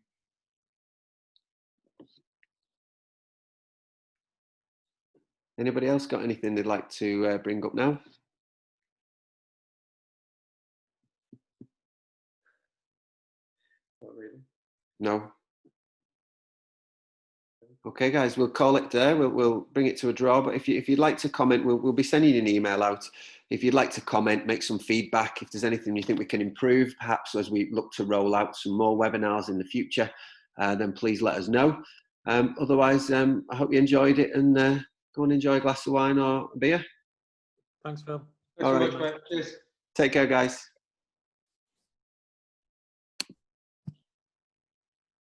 Anybody else got anything they'd like to bring up now? Not really. No. Okay, guys, we'll call it there. We'll bring it to a draw. But if you'd like to comment, we'll be sending you an email out. If you'd like to comment, make some feedback. If there's anything you think we can improve, perhaps as we look to roll out some more webinars in the future, then please let us know. Otherwise, I hope you enjoyed it, and go and enjoy a glass of wine or a beer. Thanks, Phil. All right. Thanks so much, mate. Cheers. Take care, guys.